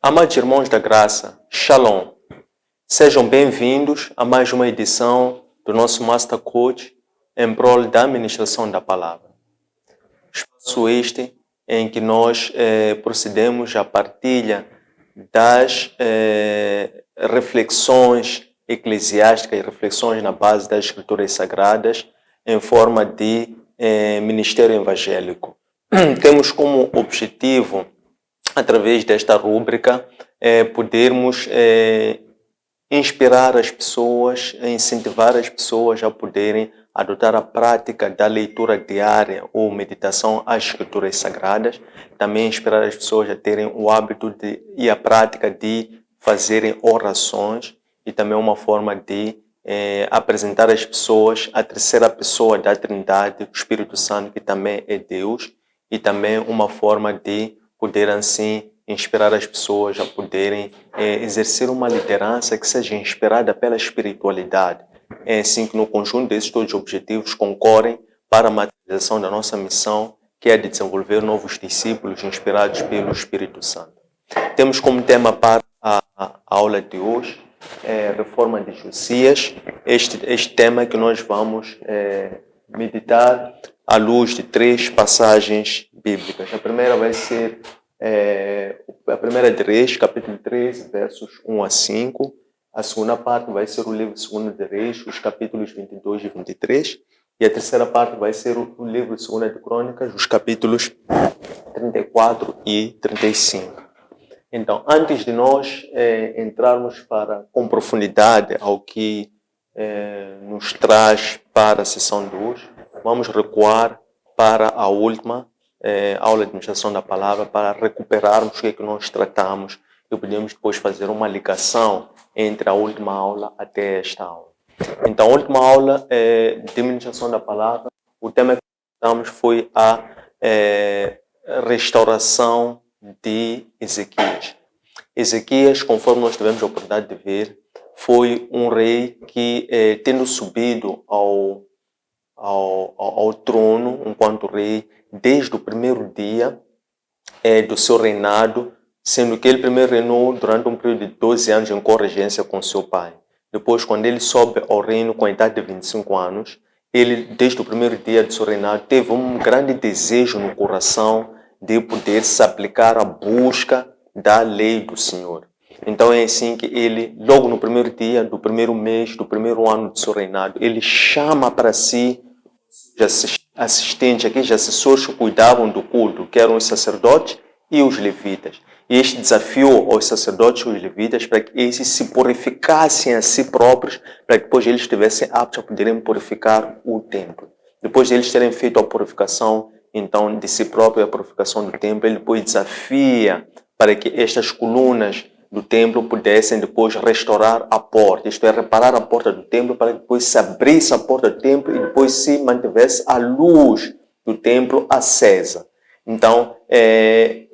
Amados irmãos da graça, Shalom. Sejam bem-vindos a mais uma edição do nosso Master Coach em prol da administração da palavra. Espaço este em que nós procedemos à partilha das reflexões eclesiásticas e reflexões na base das Escrituras Sagradas em forma de ministério evangélico. Temos como objetivo, através desta rúbrica, podermos inspirar as pessoas, incentivar as pessoas a poderem adotar a prática da leitura diária ou meditação às Escrituras Sagradas. Também inspirar as pessoas a terem o hábito e a prática de fazerem orações e também uma forma de apresentar às pessoas a terceira pessoa da Trindade, o Espírito Santo, que também é Deus, e também uma forma de poder assim inspirar as pessoas a poderem exercer uma liderança que seja inspirada pela espiritualidade. É assim que no conjunto desses todos os objetivos concorrem para a materialização da nossa missão, que é de desenvolver novos discípulos inspirados pelo Espírito Santo. Temos como tema para a aula de hoje reforma de Josias. Este tema que nós vamos meditar à luz de 3 passagens bíblicas. A primeira vai ser a primeira de Reis, capítulo 13, versos 1 a 5. A segunda parte vai ser o livro 2 de Reis, os capítulos 22 e 23. E a terceira parte vai ser o livro 2 de Crônicas, os capítulos 34 e 35. Então, antes de nós entrarmos com profundidade ao que nos traz para a sessão de hoje, vamos recuar para a última aula de administração da palavra para recuperarmos o que é que nós tratamos e podemos depois fazer uma ligação entre a última aula até esta aula. Então, a última aula de administração da palavra, o tema que tratamos foi a restauração de Ezequias. Ezequias, conforme nós tivemos a oportunidade de ver, foi um rei que, tendo subido ao trono enquanto rei, desde o primeiro dia do seu reinado, sendo que ele primeiro reinou durante um período de 12 anos em corregência com seu pai. Depois, quando ele sobe ao reino com a idade de 25 anos, ele, desde o primeiro dia do seu reinado, teve um grande desejo no coração de poder se aplicar à busca da lei do Senhor. Então é assim que ele, logo no primeiro dia, do primeiro mês, do primeiro ano do seu reinado, ele chama para si assistentes, aqueles assessores que cuidavam do culto, que eram os sacerdotes e os levitas. E este desafiou aos sacerdotes e os levitas para que esses se purificassem a si próprios, para que depois eles estivessem aptos a poderem purificar o templo. Depois de eles terem feito a purificação, então, de si próprio, a purificação do templo, ele depois desafia para que estas colunas do templo pudessem depois restaurar a porta, isto é, reparar a porta do templo para que depois se abrisse a porta do templo e depois se mantivesse a luz do templo acesa. Então,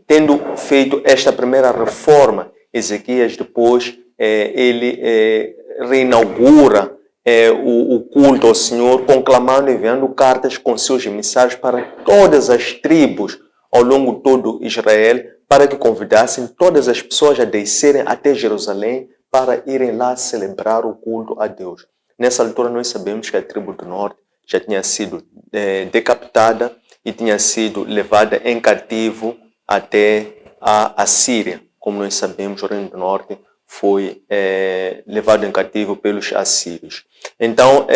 tendo feito esta primeira reforma, Ezequias depois ele reinaugura o culto ao Senhor, conclamando e enviando cartas com seus emissários para todas as tribos ao longo de todo Israel, para que convidassem todas as pessoas a descerem até Jerusalém para irem lá celebrar o culto a Deus. Nessa altura nós sabemos que a tribo do norte já tinha sido decapitada e tinha sido levada em cativo até a Síria. Como nós sabemos, o reino do norte foi levado em cativo pelos assírios. Então,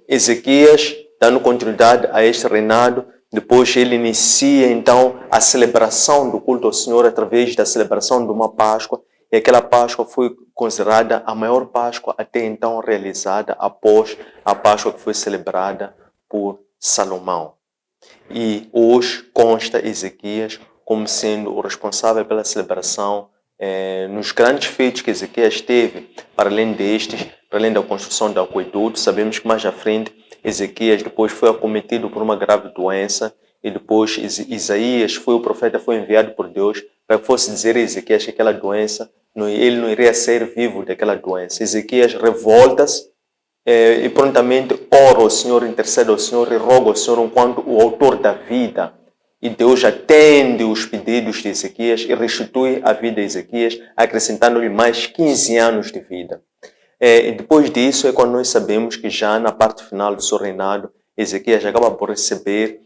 Ezequias, dando continuidade a este reinado, depois ele inicia então a celebração do culto ao Senhor através da celebração de uma Páscoa, e aquela Páscoa foi considerada a maior Páscoa até então realizada após a Páscoa que foi celebrada por Salomão. E hoje consta Ezequias como sendo o responsável pela celebração nos grandes feitos que Ezequias teve, para além destes, para além da construção do aqueduto. Sabemos que mais à frente Ezequias depois foi acometido por uma grave doença e depois Isaías foi o profeta, foi enviado por Deus para que fosse dizer a Ezequias que aquela doença, ele não iria ser vivo daquela doença. Ezequias revolta-se e prontamente ora ao Senhor, intercede ao Senhor e roga ao Senhor enquanto o autor da vida. E Deus atende os pedidos de Ezequias e restitui a vida de Ezequias, acrescentando-lhe mais 15 anos de vida. E depois disso é quando nós sabemos que já na parte final do seu reinado, Ezequias acaba por receber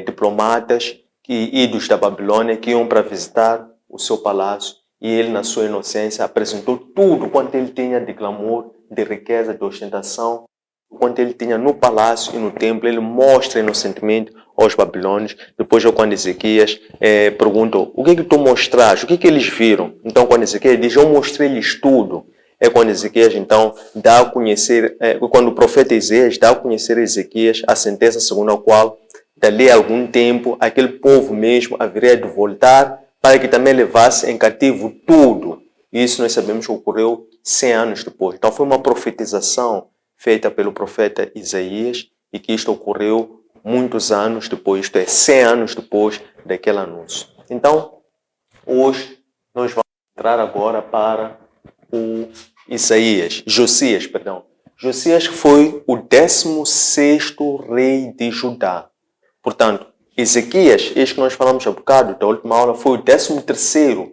diplomatas idos da Babilônia que iam para visitar o seu palácio, e ele, na sua inocência, apresentou tudo quanto ele tinha de glamour, de riqueza, de ostentação, quanto ele tinha no palácio e no templo. Ele mostra inocentemente aos babilônios. Depois, quando Ezequias perguntou: o que tu mostraste? O que eles viram? Então, quando Ezequias diz: eu mostrei-lhes tudo. É quando Ezequias, então, dá a conhecer, quando o profeta Isaías dá a conhecer a Ezequias a sentença segundo a qual, dali a algum tempo, aquele povo mesmo haveria de voltar para que também levasse em cativo tudo. E isso nós sabemos que ocorreu 100 anos depois. Então, foi uma profetização feita pelo profeta Isaías e que isto ocorreu muitos anos depois, isto é, 100 anos depois daquele anúncio. Então, hoje, nós vamos entrar agora para o Josias. Josias foi o 16º rei de Judá. Portanto, Ezequias, este que nós falamos há bocado da última aula, foi o 13º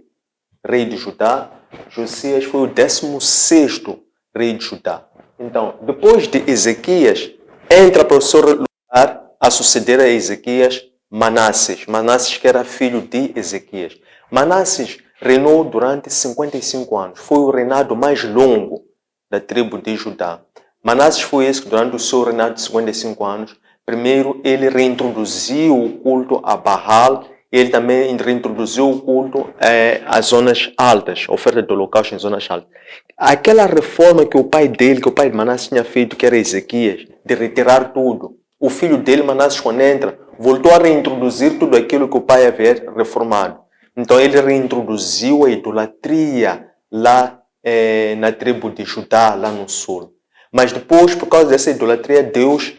rei de Judá. Josias foi o 16º rei de Judá. Então, depois de Ezequias, entra para o seu lugar a suceder a Ezequias Manasses. Manasses que era filho de Ezequias. Manasses reinou durante 55 anos. Foi o reinado mais longo da tribo de Judá. Manasses foi esse que, durante o seu reinado de 55 anos, primeiro ele reintroduziu o culto a Baal, e ele também reintroduziu o culto às zonas altas, a oferta de holocausto em zonas altas. Aquela reforma que o pai dele, que o pai de Manasses tinha feito, que era Ezequias, de retirar tudo. O filho dele, Manasses, quando entra, voltou a reintroduzir tudo aquilo que o pai havia reformado. Então ele reintroduziu a idolatria lá na tribo de Judá, lá no sul. Mas depois, por causa dessa idolatria, Deus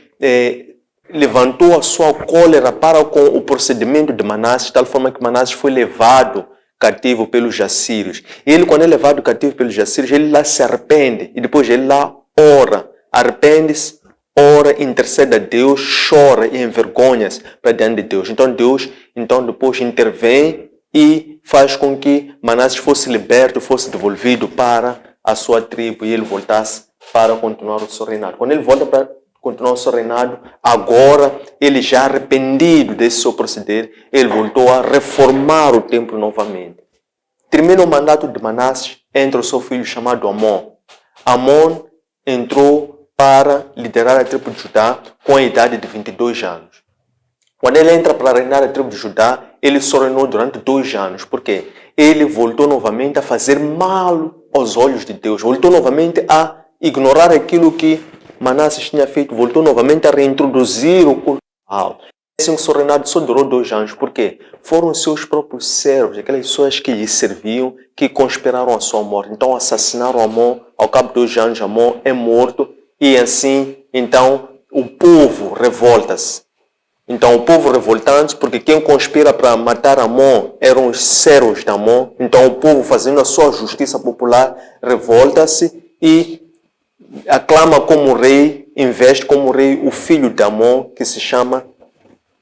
levantou a sua cólera para com o procedimento de Manasses, de tal forma que Manasses foi levado cativo pelos jassírios. E ele, quando é levado cativo pelos jassírios, ele lá se arrepende. E depois ele lá ora, arrepende-se, ora, intercede a Deus, chora e envergonha-se para diante de Deus. Então Deus, depois intervém e faz com que Manasses fosse liberto, fosse devolvido para a sua tribo e ele voltasse para continuar o seu reinado. Quando ele volta para continuar o seu reinado, agora ele já arrependido desse seu proceder, ele voltou a reformar o templo novamente. Termina o mandato de Manasses, entra o seu filho chamado Amon. Amon entrou para liderar a tribo de Judá com a idade de 22 anos. Quando ele entra para reinar a tribo de Judá, ele só reinou durante 2 anos. Por quê? Ele voltou novamente a fazer mal aos olhos de Deus. Voltou novamente a ignorar aquilo que Manasses tinha feito. Voltou novamente a reintroduzir o culto a Baal. Assim, o seu reinado só durou 2 anos. Por quê? Foram seus próprios servos, aquelas pessoas que lhe serviam, que conspiraram a sua morte. Então assassinaram Amon. Ao cabo de 2 anos, Amon é morto. E assim, então, o povo revolta-se. Então o povo revoltante, porque quem conspira para matar Amon eram os servos de Amon. Então o povo, fazendo a sua justiça popular, revolta-se e aclama como rei, investe como rei o filho de Amon, que se chama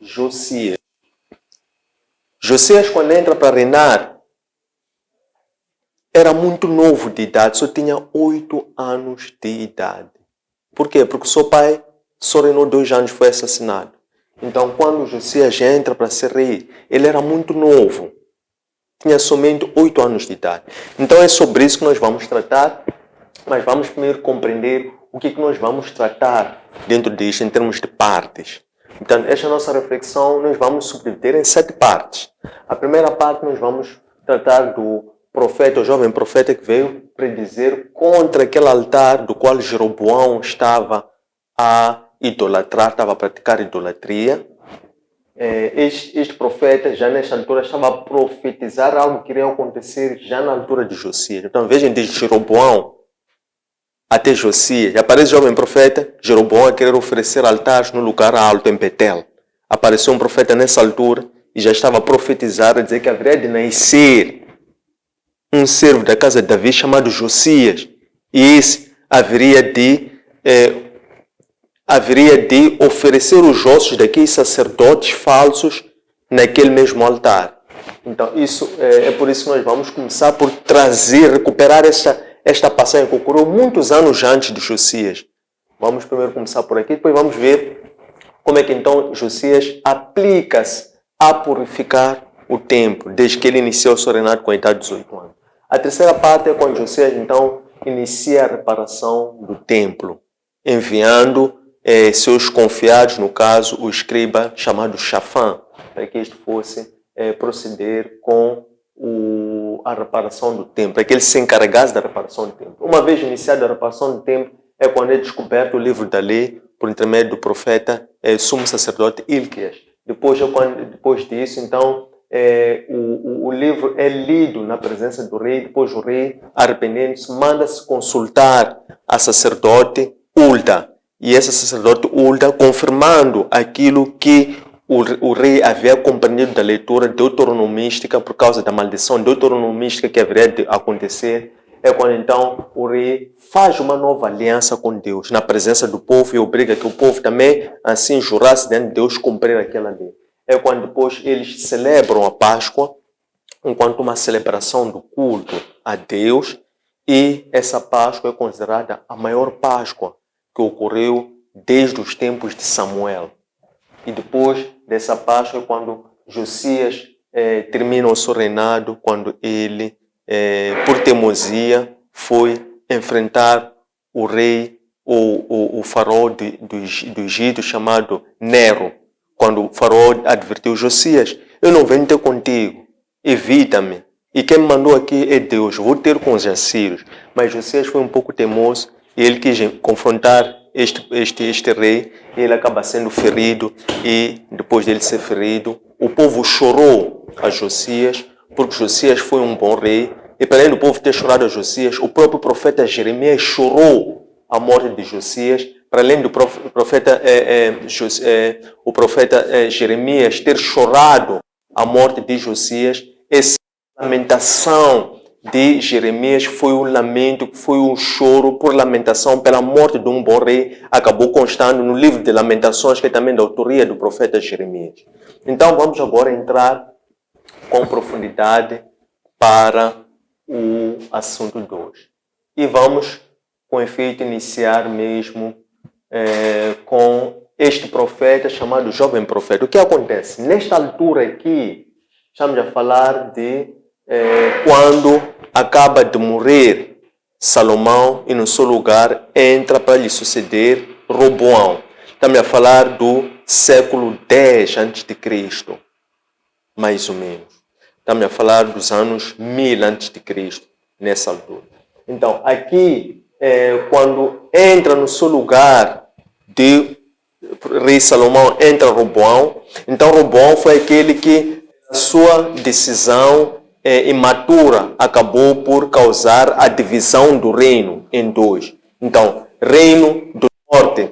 Josias. Josias, quando entra para reinar, era muito novo de idade, só tinha 8 anos de idade. Por quê? Porque seu pai só reinou 2 anos, foi assassinado. Então, quando Josias entra para ser rei, ele era muito novo. Tinha somente 8 anos de idade. Então, é sobre isso que nós vamos tratar. Mas vamos primeiro compreender o que nós vamos tratar dentro disto em termos de partes. Então, esta nossa reflexão nós vamos subdividir em 7 partes. A primeira parte nós vamos tratar do profeta, o jovem profeta que veio predizer contra aquele altar do qual Jeroboão estava a idolatrar, estava a praticar idolatria. Este profeta, já nesta altura, estava a profetizar algo que iria acontecer já na altura de Josias. Então vejam, de Jeroboão até Josias, aparece o jovem profeta, Jeroboão a querer oferecer altares no lugar alto em Betel. apareceu um profeta nessa altura e já estava a profetizar, a dizer que haveria de nascer um servo da casa de Davi chamado Josias. E esse haveria de oferecer os ossos daqueles sacerdotes falsos naquele mesmo altar. Então, isso é por isso que nós vamos começar por recuperar esta passagem que ocorreu muitos anos antes de Josias. Vamos primeiro começar por aqui, depois vamos ver como é que então Josias aplica-se a purificar o templo, desde que ele iniciou o seu reinado com a idade de 18 anos. A terceira parte é quando Josias então inicia a reparação do templo, enviando seus confiados, no caso o escriba chamado Shafan, para que este fosse proceder com a reparação do templo, para que ele se encarregasse da reparação do templo. Uma vez iniciada a reparação do templo, é quando é descoberto o livro da lei por intermédio do profeta sumo sacerdote Ilquias. Depois disso, então, o livro é lido na presença do rei. Depois o rei, arrependendo-se, manda-se consultar a sacerdote Ulda. E essa sacerdote Ulda, confirmando aquilo que o rei havia compreendido da leitura deuteronomística por causa da maldição deuteronomística que haveria de acontecer, é quando então o rei faz uma nova aliança com Deus na presença do povo e obriga que o povo também assim jurasse diante de Deus cumprir aquela lei. É quando depois eles celebram a Páscoa enquanto uma celebração do culto a Deus, e essa Páscoa é considerada a maior Páscoa que ocorreu desde os tempos de Samuel. E depois dessa Páscoa é quando Josias termina o seu reinado, quando ele, por teimosia, foi enfrentar o rei, o faraó do Egito chamado Nero. Quando o faraó advertiu Josias: eu não venho ter contigo, evita-me. E quem me mandou aqui é Deus, vou ter com os assírios. Mas Josias foi um pouco teimoso e ele quis confrontar este rei. Ele acaba sendo ferido e depois dele ser ferido, o povo chorou a Josias, porque Josias foi um bom rei. E para além do povo ter chorado a Josias, o próprio profeta Jeremias chorou a morte de Josias. Para além do profeta Jeremias ter chorado a morte de Josias, essa lamentação de Jeremias foi um lamento, foi um choro por lamentação pela morte de um bom rei, acabou constando no livro de Lamentações, que é também da autoria do profeta Jeremias. Então vamos agora entrar com profundidade para o assunto 2. E vamos, com efeito, iniciar mesmo com este profeta chamado jovem profeta. O que acontece? Nesta altura aqui, estamos a falar de quando acaba de morrer Salomão e no seu lugar entra para lhe suceder Roboão. Estamos a falar do século X a.C., mais ou menos. Estamos a falar dos anos 1000 a.C., nessa altura. Então, aqui, quando entra no seu lugar de rei Salomão, entra Roboão. Então, Roboão foi aquele que a sua decisão imatura acabou por causar a divisão do reino em dois. Então, reino do norte,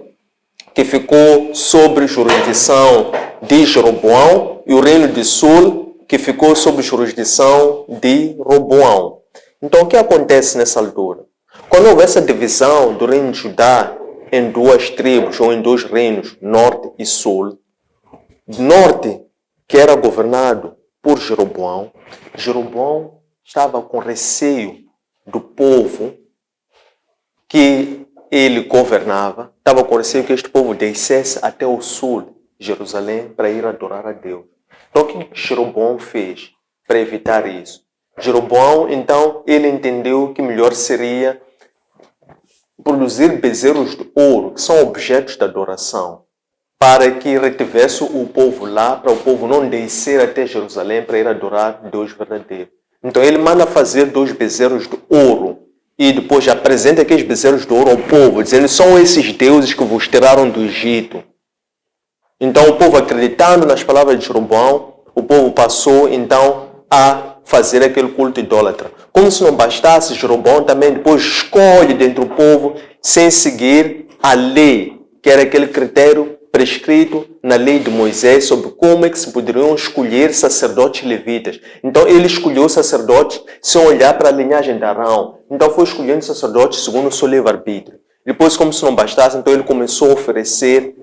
que ficou sob jurisdição de Jeroboão, e o reino do sul, que ficou sob jurisdição de Roboão. Então, o que acontece nessa altura? Quando houve essa divisão do reino de Judá em duas tribos, ou em dois reinos, norte e sul, norte, que era governado por Jeroboão, Jeroboão estava com receio do povo que ele governava, estava com receio que este povo descesse até o sul, Jerusalém, para ir adorar a Deus. Então, o que Jeroboão fez para evitar isso? Jeroboão, então, ele entendeu que melhor seria produzir bezerros de ouro, que são objetos de adoração, para que retivesse o povo lá, para o povo não descer até Jerusalém para ir adorar Deus verdadeiro. Então ele manda fazer 2 bezerros de ouro e depois apresenta aqueles bezerros de ouro ao povo, dizendo: são esses deuses que vos tiraram do Egito. Então o povo, acreditando nas palavras de Jeroboão, o povo passou então a fazer aquele culto idólatra. Como se não bastasse, Jeroboão também depois escolhe dentro do povo, sem seguir a lei, que era aquele critério prescrito na lei de Moisés sobre como é que se poderiam escolher sacerdotes levitas. Então ele escolheu sacerdotes sem olhar para a linhagem de Arão. Então foi escolhendo sacerdotes segundo o seu livre-arbítrio. Depois, como se não bastasse, então ele começou a oferecer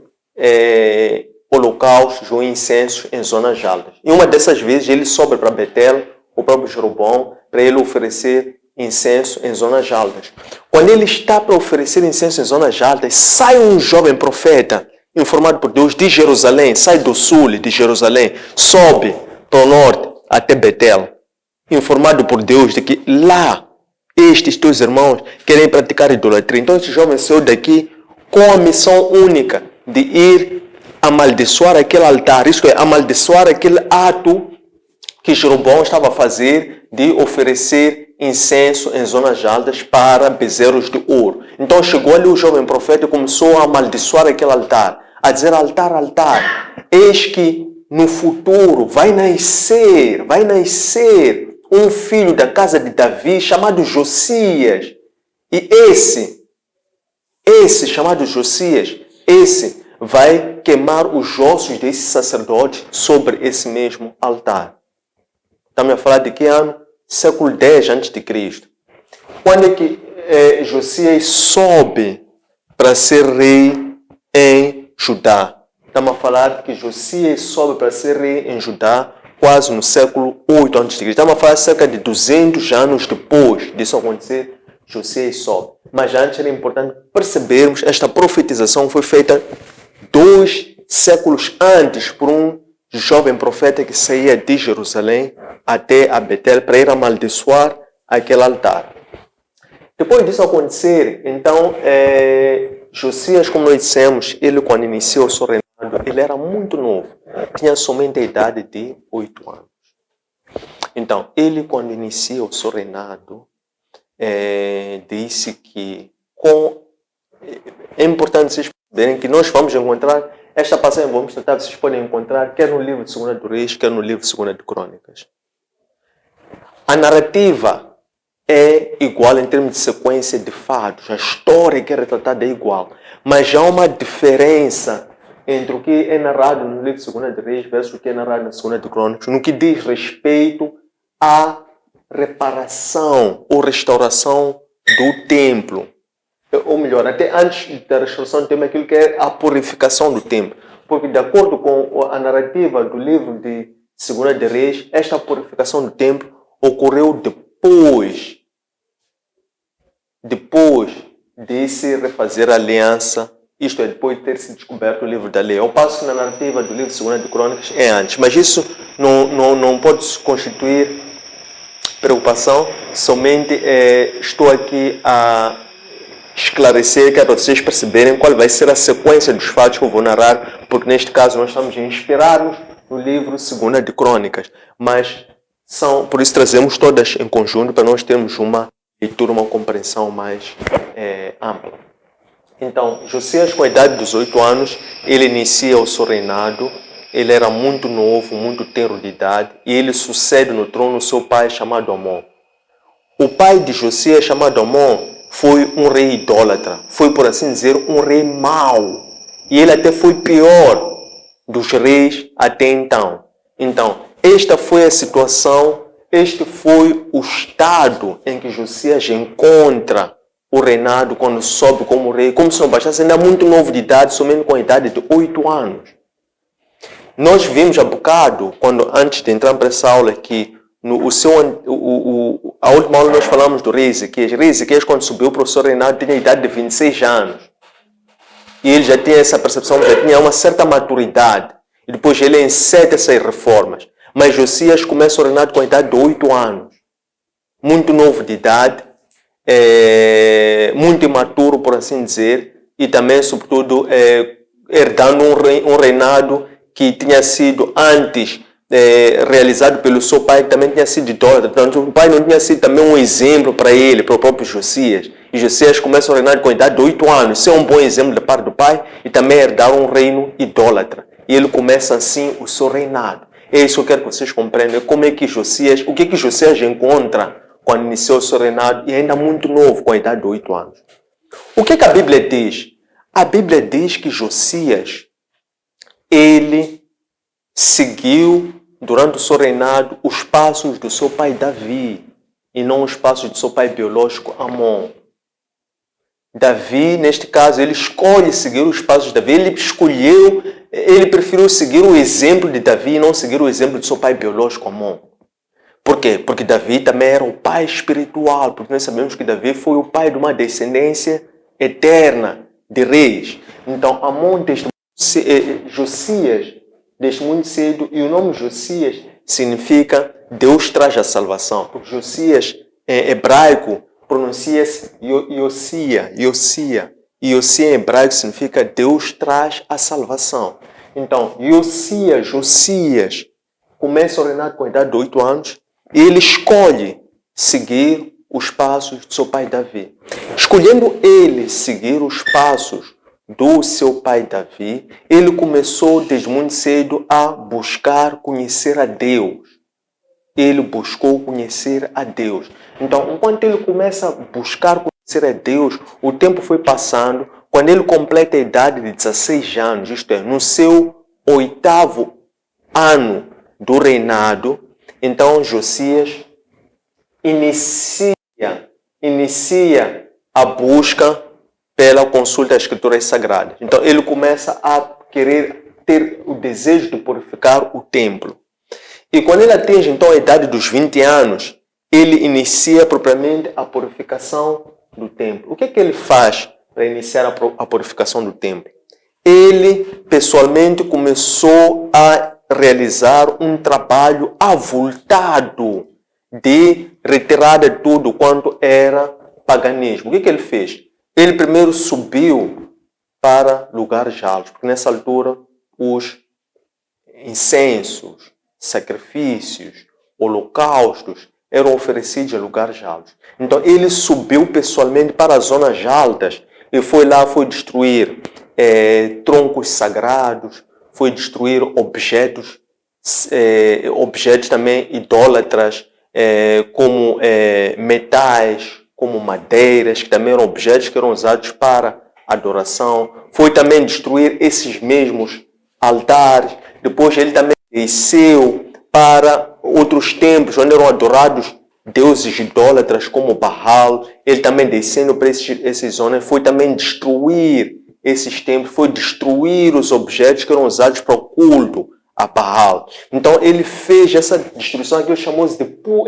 holocaustos ou incensos em zonas altas. E uma dessas vezes ele sobe para Betel, o próprio Jeroboão, para ele oferecer incenso em zonas altas. Quando ele está para oferecer incenso em zonas altas, sai um jovem profeta, informado por Deus, de Jerusalém, sai do sul de Jerusalém, sobe para o norte até Betel, informado por Deus de que lá estes teus irmãos querem praticar idolatria. Então esse jovem saiu daqui com a missão única de ir amaldiçoar aquele altar, isto é, amaldiçoar aquele ato que Jeroboão estava a fazer de oferecer incenso em zonas altas para bezerros de ouro. Então chegou ali o jovem profeta e começou a amaldiçoar aquele altar, a dizer: altar, altar, eis que no futuro vai nascer um filho da casa de Davi chamado Josias. E esse chamado Josias, esse vai queimar os ossos desse sacerdote sobre esse mesmo altar. Estamos a falar de que ano? Século X a.C. Quando é que Josias sobe para ser rei em Judá? Estamos a falar que Josias sobe para ser rei em Judá quase no século 8 a.C. Estamos a falar cerca de 200 anos depois disso acontecer, Josias sobe. Mas antes era importante percebermos, esta profetização foi feita 2 séculos antes por um jovem profeta que saía de Jerusalém até a Betel para ir amaldiçoar aquele altar. Depois disso acontecer, então, Josias, como nós dissemos, ele quando iniciou o seu reinado, ele era muito novo, tinha somente a idade de 8 anos. Então, ele quando inicia o seu reinado, disse que é importante vocês perceberem que nós vamos encontrar esta passagem, vamos tratar, vocês podem encontrar quer no livro de 2 de Reis, quer no livro de 2 de Crônicas. A narrativa é igual em termos de sequência de fatos, a história que é retratada é igual, mas há uma diferença entre o que é narrado no livro de 2 de Reis versus o que é narrado na 2 de Crônicas, no que diz respeito à reparação ou restauração do templo. Ou melhor, até antes da restauração do templo, aquilo que é a purificação do templo. Porque de acordo com a narrativa do livro de 2 de Reis, esta purificação do templo ocorreu depois de se refazer a aliança, isto é, depois de ter se descoberto o livro da lei. Ao passo que na narrativa do livro de 2 de Crônicas é antes. Mas isso não pode constituir preocupação, somente estou aqui a esclarecer, que é para vocês perceberem qual vai ser a sequência dos fatos que eu vou narrar, porque neste caso nós estamos a inspirar-nos no livro 2 de Crônicas, mas por isso trazemos todas em conjunto para nós termos uma leitura, uma compreensão mais ampla. Então, Josias, com a idade dos 8 anos, ele inicia o seu reinado. Ele era muito novo, muito tenro de idade, e ele sucede no trono o seu pai chamado Amon. O pai de Josias, chamado Amon, foi um rei idólatra, foi, por assim dizer, um rei mau. E ele até foi pior dos reis até então. Então, esta foi a situação, este foi o estado em que Josias encontra o reinado quando sobe como rei, como se não bastasse, ainda muito novo de idade, somente com a idade de 8 anos. Nós vimos há bocado, antes de entrar para essa aula, que a última aula nós falamos do rei Ezequias. Rei Ezequias, quando subiu para o seu reinado, tinha a idade de 26 anos. E ele já tinha essa percepção, já tinha uma certa maturidade. E depois ele enceta essas reformas. Mas Josias começa o reinado com a idade de 8 anos. Muito novo de idade, muito imaturo, por assim dizer, e também, sobretudo, herdando um reinado que tinha sido antes realizado pelo seu pai, que também tinha sido idólatra. Portanto, o pai não tinha sido também um exemplo para ele, para o próprio Josias. E Josias começa a reinar com a idade de 8 anos. Isso é um bom exemplo da parte do pai e também herdar um reino idólatra. E ele começa assim o seu reinado. É isso que eu quero que vocês compreendam. Como é que Josias, o que Josias encontra quando iniciou o seu reinado e ainda muito novo, com a idade de 8 anos. O que a Bíblia diz? A Bíblia diz que Josias, ele seguiu, durante o seu reinado, os passos do seu pai Davi e não os passos do seu pai biológico Amon. Davi, neste caso, ele escolhe seguir os passos de Davi. Ele preferiu seguir o exemplo de Davi e não seguir o exemplo do seu pai biológico Amon. Por quê? Porque Davi também era o pai espiritual, porque nós sabemos que Davi foi o pai de uma descendência eterna de reis. Então, Amon, Josias, desde muito cedo, e o nome Josias significa Deus traz a salvação. Porque Josias, em hebraico, pronuncia-se Iosia. Iosia em hebraico significa Deus traz a salvação. Então, Josias, começa a reinar com a idade de 8 anos e ele escolhe seguir os passos do seu pai Davi. Escolhendo ele seguir os passos do seu pai Davi, ele começou desde muito cedo a buscar conhecer a Deus. Ele buscou conhecer a Deus. Então, enquanto ele começa a buscar conhecer a Deus, o tempo foi passando. Quando ele completa a idade de 16 anos, isto é, no seu 8º ano do reinado, então Josias inicia a busca pela consulta das Escrituras Sagradas. Então, ele começa a querer ter o desejo de purificar o templo. E quando ele atinge, então, a idade dos 20 anos, ele inicia propriamente a purificação do templo. O que é que ele faz para iniciar a purificação do templo? Ele, pessoalmente, começou a realizar um trabalho avultado de retirada de tudo quanto era paganismo. O que ele fez? Ele primeiro subiu para lugares altos, porque nessa altura os incensos, sacrifícios, holocaustos eram oferecidos em lugares altos. Então ele subiu pessoalmente para as zonas altas e foi destruir troncos sagrados, foi destruir objetos também idólatras, como metais, como madeiras, que também eram objetos que eram usados para adoração. Foi também destruir esses mesmos altares. Depois ele também desceu para outros templos onde eram adorados deuses idólatras como Baal. Ele também descendo para essas zonas, foi também destruir esses templos, foi destruir os objetos que eram usados para o culto a Baal. Então ele fez essa destruição que ele chamou de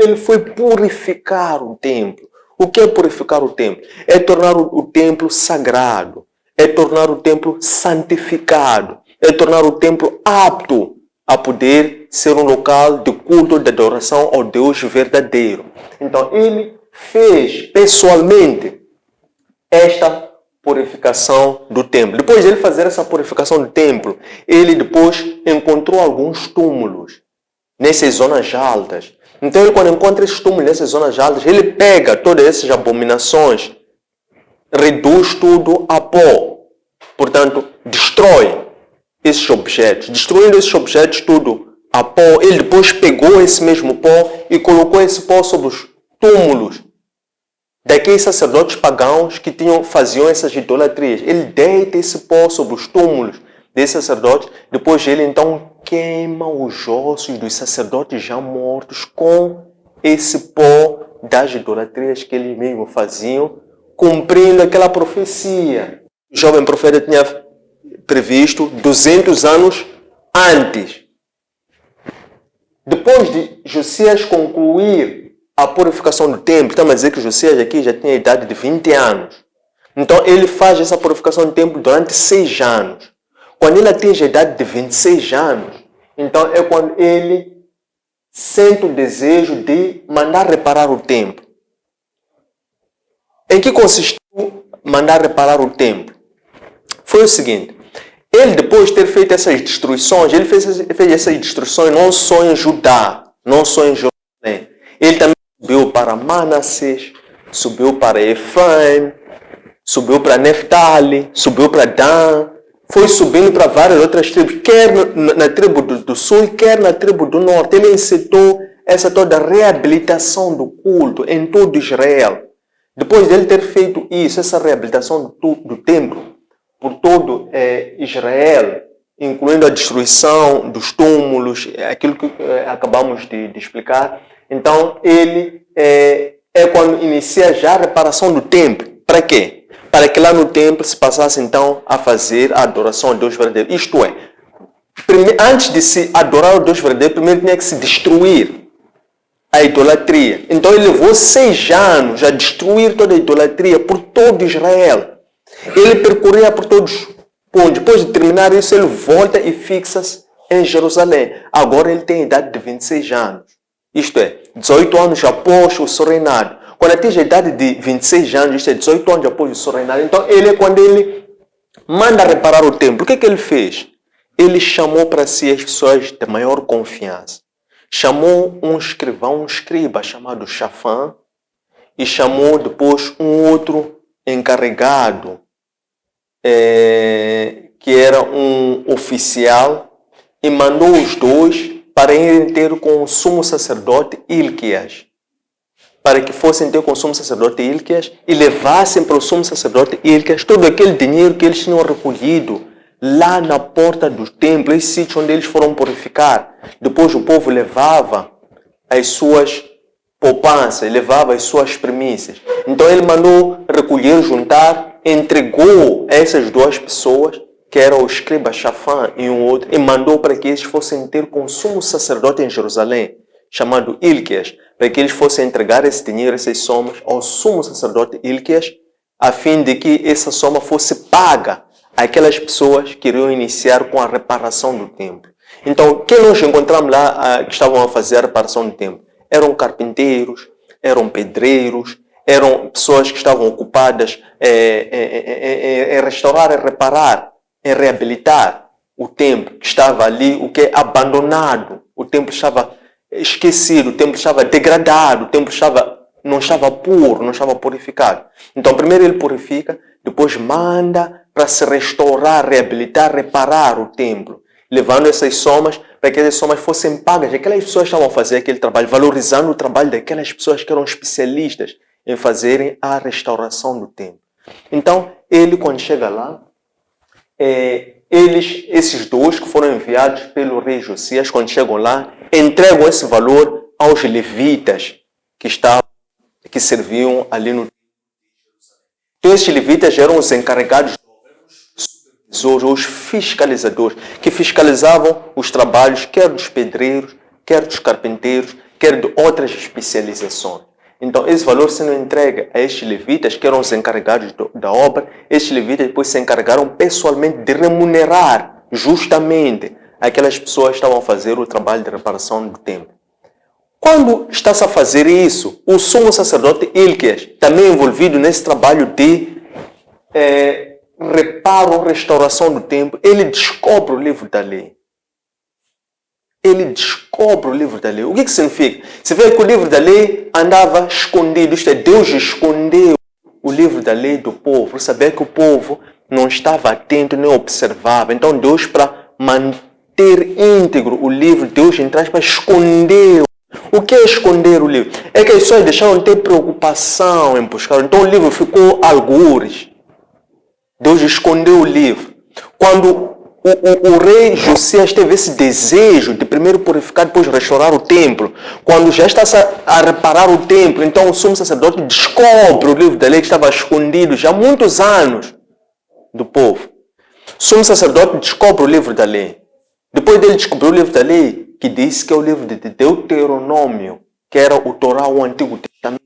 ele foi purificar o templo. O que é purificar o templo? É tornar o templo sagrado, é tornar o templo santificado, é tornar o templo apto a poder ser um local de culto, de adoração ao Deus verdadeiro. Então ele fez pessoalmente esta purificação do templo. Depois de ele fazer essa purificação do templo, ele depois encontrou alguns túmulos nessas zonas altas. Então ele, quando encontra esses túmulos nessas zonas altas, ele pega todas essas abominações, reduz tudo a pó. Portanto, destrói esses objetos. Destruindo esses objetos tudo a pó, ele depois pegou esse mesmo pó e colocou esse pó sobre os túmulos daqueles sacerdotes pagãos que faziam essas idolatrias. Ele deita esse pó sobre os túmulos desses sacerdotes. Depois ele então queima os ossos dos sacerdotes já mortos com esse pó das idolatrias que eles mesmos faziam, cumprindo aquela profecia. O jovem profeta tinha previsto 200 anos antes. Depois de Josias concluir a purificação do templo, estamos a dizer que Josias aqui já tinha a idade de 20 anos. Então ele faz essa purificação do templo durante 6 anos. Quando ele atinge a idade de 26 anos, então é quando ele sente o desejo de mandar reparar o templo. Em que consistiu mandar reparar o templo? Foi o seguinte: ele, depois de ter feito essas destruições, ele fez essas destruições não só em Judá, não só em Jerusalém. Ele também subiu para Manassés, subiu para Efraim, subiu para Neftali, subiu para Dan, foi subindo para várias outras tribos, quer na tribo do sul, quer na tribo do norte. Ele incitou essa toda reabilitação do culto em todo Israel. Depois dele ter feito isso, essa reabilitação do templo por todo Israel, incluindo a destruição dos túmulos, aquilo que acabamos de explicar. Então, ele é quando inicia já a reparação do templo. Para quê? Para que lá no templo se passasse então a fazer a adoração ao Deus verdadeiro. Isto é, antes de se adorar ao Deus verdadeiro, primeiro tinha que se destruir a idolatria. Então ele levou 6 anos a destruir toda a idolatria por todo Israel. Ele percorria por todos os pontos. Depois de terminar isso, ele volta e fixa-se em Jerusalém. Agora ele tem a idade de 26 anos. Isto é, 18 anos após o seu reinado. Quando atinge a idade de 26 anos, isto é, 18 anos após o seu reinado, então quando ele manda reparar o templo, o que é que ele fez? Ele chamou para si as pessoas de maior confiança. Chamou um escrivão, um escriba chamado Shafan, e chamou depois um outro encarregado, que era um oficial, e mandou os dois para irem ter com o sumo sacerdote Ilquias, para que fossem ter com o sumo sacerdote Ilquias e levassem para o sumo sacerdote Ilquias todo aquele dinheiro que eles tinham recolhido lá na porta do templo, esse sítio onde eles foram purificar. Depois o povo levava as suas poupanças, levava as suas primícias. Então ele mandou recolher, juntar, entregou a essas 2 pessoas, que era o escriba Shafan e um outro, e mandou para que eles fossem ter com o sumo sacerdote em Jerusalém, chamado Ilquias, para que eles fossem entregar esse dinheiro, essas somas, ao sumo sacerdote Ilquias, a fim de que essa soma fosse paga àquelas pessoas que iriam iniciar com a reparação do templo. Então, quem nós encontramos lá que estavam a fazer a reparação do templo? Eram carpinteiros, eram pedreiros, eram pessoas que estavam ocupadas em restaurar, em reparar, em reabilitar o templo que estava ali, o que é abandonado. O templo estava esquecido, o templo estava degradado, o templo não estava puro, não estava purificado. Então, primeiro ele purifica, depois manda para se restaurar, reabilitar, reparar o templo, levando essas somas para que essas somas fossem pagas. Aquelas pessoas estavam a fazer aquele trabalho, valorizando o trabalho daquelas pessoas que eram especialistas em fazerem a restauração do templo. Então, ele, quando chega lá, esses 2 que foram enviados pelo rei Josias, quando chegam lá, entregam esse valor aos levitas que serviam ali no templo. Então, esses levitas eram os encarregados, os fiscalizadores, que fiscalizavam os trabalhos, quer dos pedreiros, quer dos carpinteiros, quer de outras especializações. Então, esse valor sendo entregue a estes levitas, que eram os encarregados da obra, estes levitas depois se encarregaram pessoalmente de remunerar justamente aquelas pessoas que estavam a fazer o trabalho de reparação do templo. Quando está-se a fazer isso, o sumo sacerdote Ilquias, também envolvido nesse trabalho de reparo, restauração do templo, ele descobre o livro da lei. Ele descobre o livro da lei. O que significa? Você vê que o livro da lei andava escondido. Isto é, Deus escondeu o livro da lei do povo, por saber que o povo não estava atento nem observava. Então Deus, para manter íntegro o livro, Deus, entre aspas, escondeu. O que é esconder o livro? É que as pessoas deixaram de ter preocupação em buscar. Então o livro ficou algures. Deus escondeu o livro. Quando o rei Josias teve esse desejo de primeiro purificar, depois restaurar o templo, quando já está a reparar o templo, então o sumo sacerdote descobre o livro da lei que estava escondido já há muitos anos do povo. O sumo sacerdote descobre o livro da lei. Depois dele descobrir o livro da lei, que diz que é o livro de Deuteronômio, que era o Torá, o Antigo Testamento,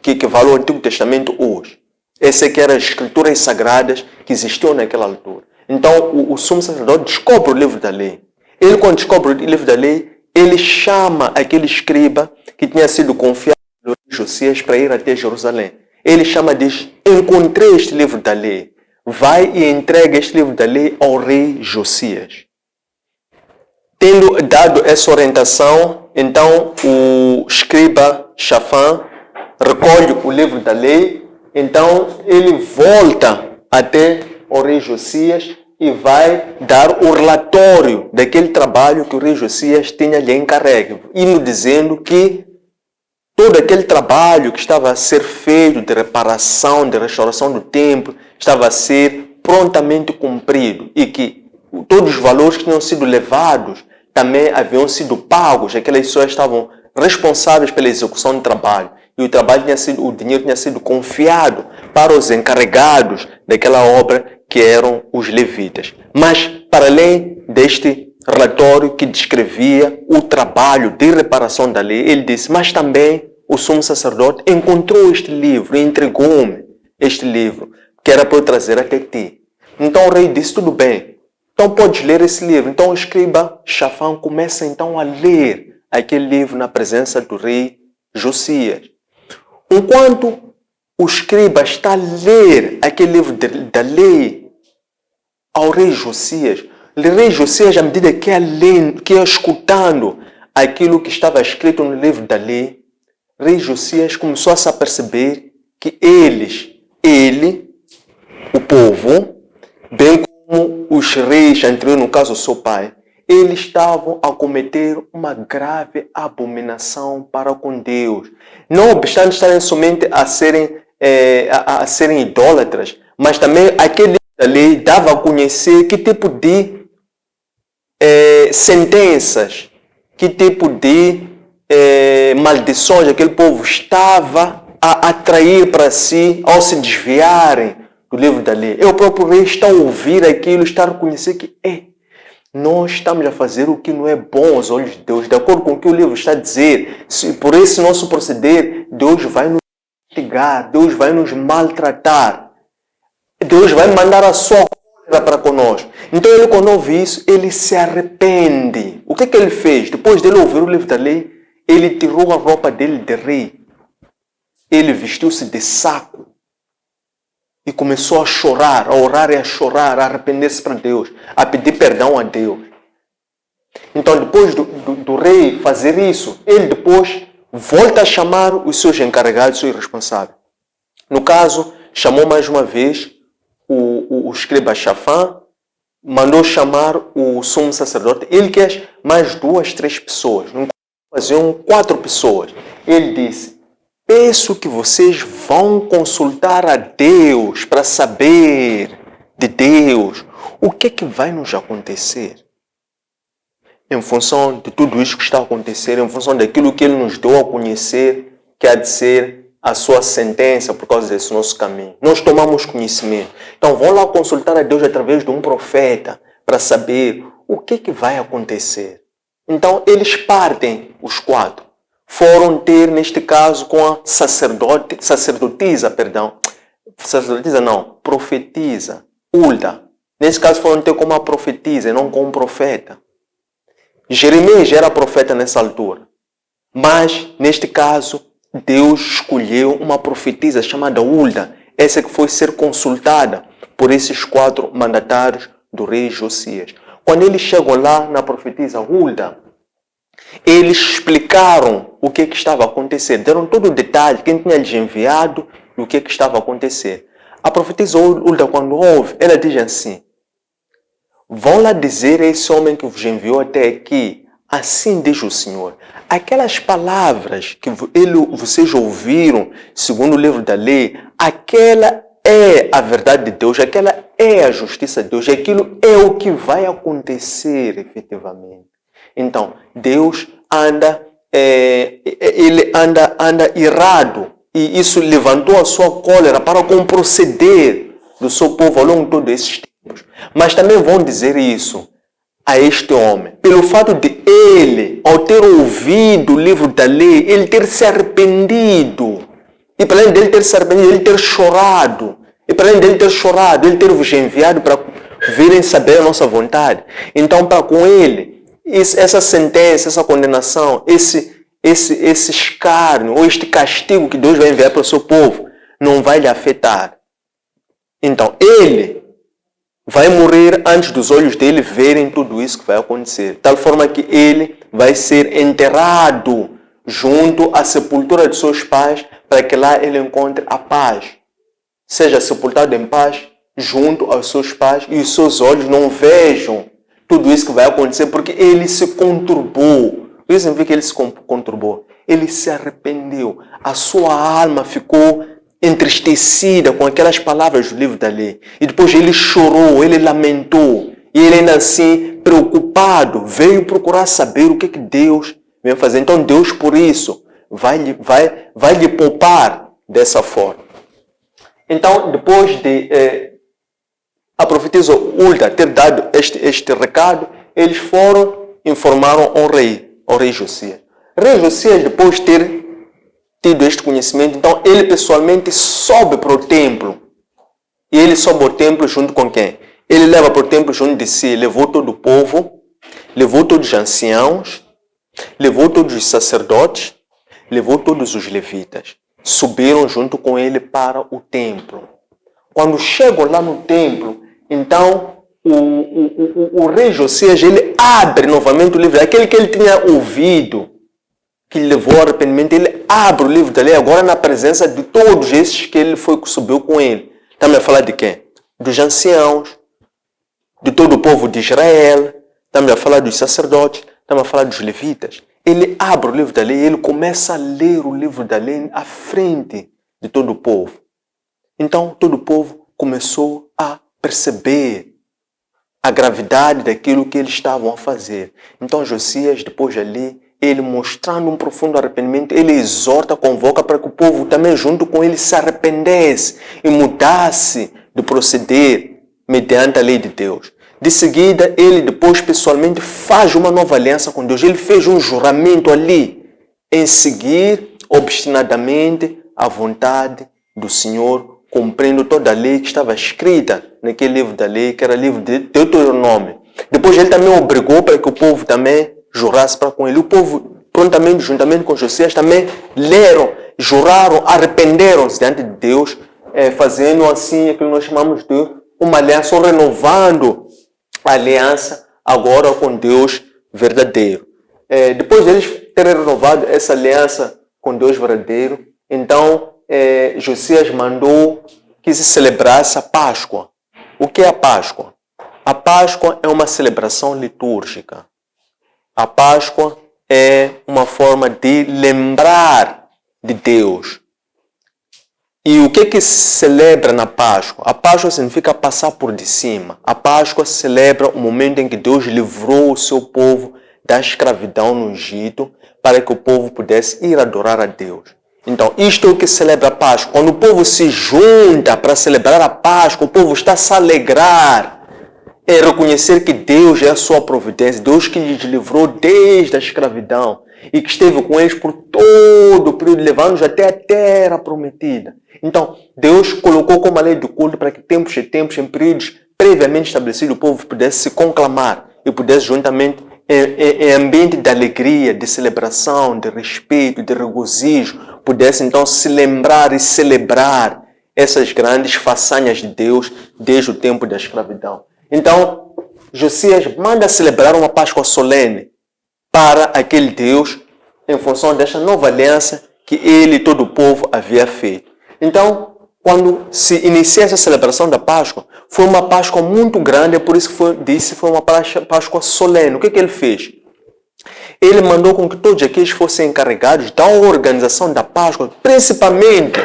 que vale o Antigo Testamento hoje. Essas que eram as escrituras sagradas que existiam naquela altura. Então, o sumo sacerdote descobre o livro da lei. Ele, quando descobre o livro da lei, ele chama aquele escriba que tinha sido confiado pelo rei Josias para ir até Jerusalém. Ele chama e diz: encontrei este livro da lei. Vai e entrega este livro da lei ao rei Josias. Tendo dado essa orientação, então o escriba Shafan recolhe o livro da lei. Então ele volta até o rei Josias e vai dar o relatório daquele trabalho que o rei Josias tinha lhe encarregue, indo dizendo que todo aquele trabalho que estava a ser feito de reparação, de restauração do templo, estava a ser prontamente cumprido e que todos os valores que tinham sido levados também haviam sido pagos. Aquelas pessoas estavam responsáveis pela execução do trabalho e o dinheiro tinha sido confiado para os encarregados daquela obra, que eram os levitas. Mas, para além deste relatório que descrevia o trabalho de reparação da lei, ele disse, mas também o sumo sacerdote encontrou este livro e entregou-me este livro, que era para eu trazer até ti. Então o rei disse, tudo bem, então podes ler esse livro. Então o escriba Shafan começa então a ler aquele livro na presença do rei Josias. Enquanto o escriba está a ler aquele livro da lei ao rei Josias, o rei Josias, à medida que ia escutando aquilo que estava escrito no livro da lei, o rei Josias começou a se aperceber que ele, o povo, bem como os reis anteriores, no caso o seu pai, eles estavam a cometer uma grave abominação para com Deus. Não obstante estarem somente a serem idólatras, mas também aquele da lei dava a conhecer que tipo de sentenças, que tipo de maldições aquele povo estava a atrair para si ao se desviarem do livro da lei. O próprio rei está a ouvir aquilo, está a reconhecer que nós estamos a fazer o que não é bom aos olhos de Deus, de acordo com o que o livro está a dizer. Por esse nosso proceder, Deus vai nos castigar, Deus vai nos maltratar, Deus vai mandar a sua cólera para conosco. Então ele, quando ouve isso, ele se arrepende. O que ele fez? Depois dele ouvir o livro da lei, ele tirou a roupa dele de rei, ele vestiu-se de saco e começou a chorar, a orar e a chorar, a arrepender-se para Deus, a pedir perdão a Deus. Então, depois do rei fazer isso, ele depois volta a chamar os seus encarregados, os seus responsáveis. No caso, chamou mais uma vez o escriba Shafan, mandou chamar o sumo sacerdote, ele quer mais 2, 3 pessoas, faziam 4 pessoas. Ele disse, peço que vocês vão consultar a Deus para saber de Deus o que vai nos acontecer. Em função de tudo isso que está a acontecer, em função daquilo que Ele nos deu a conhecer, que há de ser a sua sentença por causa desse nosso caminho. Nós tomamos conhecimento. Então vão lá consultar a Deus através de um profeta para saber o que vai acontecer. Então eles partem, os 4. Foram ter, neste caso, com a profetisa, Hulda. Nesse caso foram ter com uma profetisa e não com um profeta. Jeremias já era profeta nessa altura. Mas, neste caso, Deus escolheu uma profetisa chamada Hulda. Essa que foi ser consultada por esses 4 mandatários do rei Josias. Quando eles chegam lá na profetisa Hulda, eles explicaram o que estava a acontecer. Deram todo o detalhe, quem tinha lhes enviado e o que estava a acontecer. A profetisa Hulda, quando ouve, ela diz assim, vão lá dizer a esse homem que vos enviou até aqui, assim diz o Senhor, aquelas palavras que vocês ouviram, segundo o livro da lei, aquela é a verdade de Deus, aquela é a justiça de Deus, aquilo é o que vai acontecer efetivamente. Então, Deus anda irado e isso levantou a sua cólera para com o proceder do seu povo ao longo de todos esses tempos. Mas também vão dizer isso a este homem, pelo fato de ele, ao ter ouvido o livro da lei, ele ter se arrependido. E para além dele ter se arrependido, ele ter chorado. E para além dele ter chorado, ele ter vos enviado para virem saber a nossa vontade. Então, para com ele, essa sentença, essa condenação, esse escárnio ou este castigo que Deus vai enviar para o seu povo não vai lhe afetar. Então, ele vai morrer antes dos olhos dele verem tudo isso que vai acontecer. De tal forma que ele vai ser enterrado junto à sepultura de seus pais para que lá ele encontre a paz. Seja sepultado em paz junto aos seus pais e os seus olhos não vejam tudo isso que vai acontecer, porque ele se conturbou. O que significa que ele se conturbou? Ele se arrependeu. A sua alma ficou entristecida com aquelas palavras do livro da lei. E depois ele chorou, ele lamentou. E ele ainda assim, preocupado, veio procurar saber o que Deus vem fazer. Então Deus, por isso, vai lhe poupar dessa forma. Então, depois de a profetisa Hulda ter dado este recado, eles informaram ao rei Josias. O rei Josias, depois de ter tido este conhecimento, então ele pessoalmente sobe para o templo. E ele sobe ao templo junto com quem? Ele leva para o templo junto de si, levou todo o povo, levou todos os anciãos, levou todos os sacerdotes, levou todos os levitas. Subiram junto com ele para o templo. Quando chegam lá no templo, então o rei Josias, ele abre novamente o livro, aquele que ele tinha ouvido, que levou ao arrependimento, ele abre o livro da lei, agora na presença de todos esses que ele subiu com ele. Estamos a falar de quem? Dos anciãos, de todo o povo de Israel, estamos a falar dos sacerdotes, estamos a falar dos levitas. Ele abre o livro da lei, ele começa a ler o livro da lei à frente de todo o povo. Então, todo o povo começou a perceber a gravidade daquilo que eles estavam a fazer. Então, Josias, depois ali, ele mostrando um profundo arrependimento, ele exorta, convoca para que o povo também junto com ele se arrependesse e mudasse de proceder mediante a lei de Deus. De seguida, ele depois pessoalmente faz uma nova aliança com Deus. Ele fez um juramento ali em seguir obstinadamente a vontade do Senhor, cumprindo toda a lei que estava escrita naquele livro da lei, que era o livro de Deuteronômio. Depois ele também obrigou para que o povo também jurasse para com ele. O povo prontamente, juntamente com Josias, também leram, juraram, arrependeram-se diante de Deus, fazendo assim aquilo que nós chamamos de uma aliança, ou renovando a aliança agora com Deus verdadeiro. Depois deles terem renovado essa aliança com Deus verdadeiro, então Josias mandou que se celebrasse a Páscoa. O que é a Páscoa? A Páscoa é uma celebração litúrgica. A Páscoa é uma forma de lembrar de Deus. E o que se celebra na Páscoa? A Páscoa significa passar por de cima. A Páscoa celebra o momento em que Deus livrou o seu povo da escravidão no Egito para que o povo pudesse ir adorar a Deus. Então, isto é o que celebra a Páscoa. Quando o povo se junta para celebrar a Páscoa, o povo está a se alegrar. É reconhecer que Deus é a sua providência, Deus que lhes livrou desde a escravidão e que esteve com eles por todo o período, levando-os até a terra prometida. Então, Deus colocou como a lei do culto para que tempos e tempos, em períodos previamente estabelecidos, o povo pudesse se conclamar e pudesse juntamente, em ambiente de alegria, de celebração, de respeito, de regozijo, pudesse então se lembrar e celebrar essas grandes façanhas de Deus desde o tempo da escravidão. Então, Josias manda celebrar uma Páscoa solene para aquele Deus em função desta nova aliança que ele e todo o povo havia feito. Então, quando se inicia essa celebração da Páscoa, foi uma Páscoa muito grande, é por isso que foi uma Páscoa solene. O que ele fez? Ele mandou com que todos aqueles fossem encarregados da organização da Páscoa, principalmente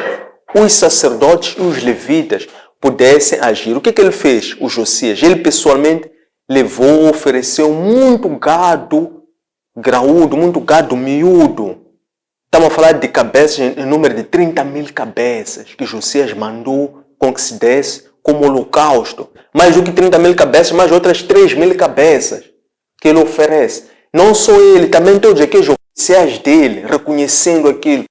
os sacerdotes e os levitas, pudessem agir. O que ele fez? O Josias, ele pessoalmente levou, ofereceu muito gado graúdo, muito gado miúdo. Estamos a falar de cabeças em número de 30.000 cabeças que Josias mandou com que se desse como holocausto. Mais do que 30.000 cabeças, mais outras 3.000 cabeças que ele oferece. Não só ele, também todos aqueles oficiais dele, reconhecendo aquilo,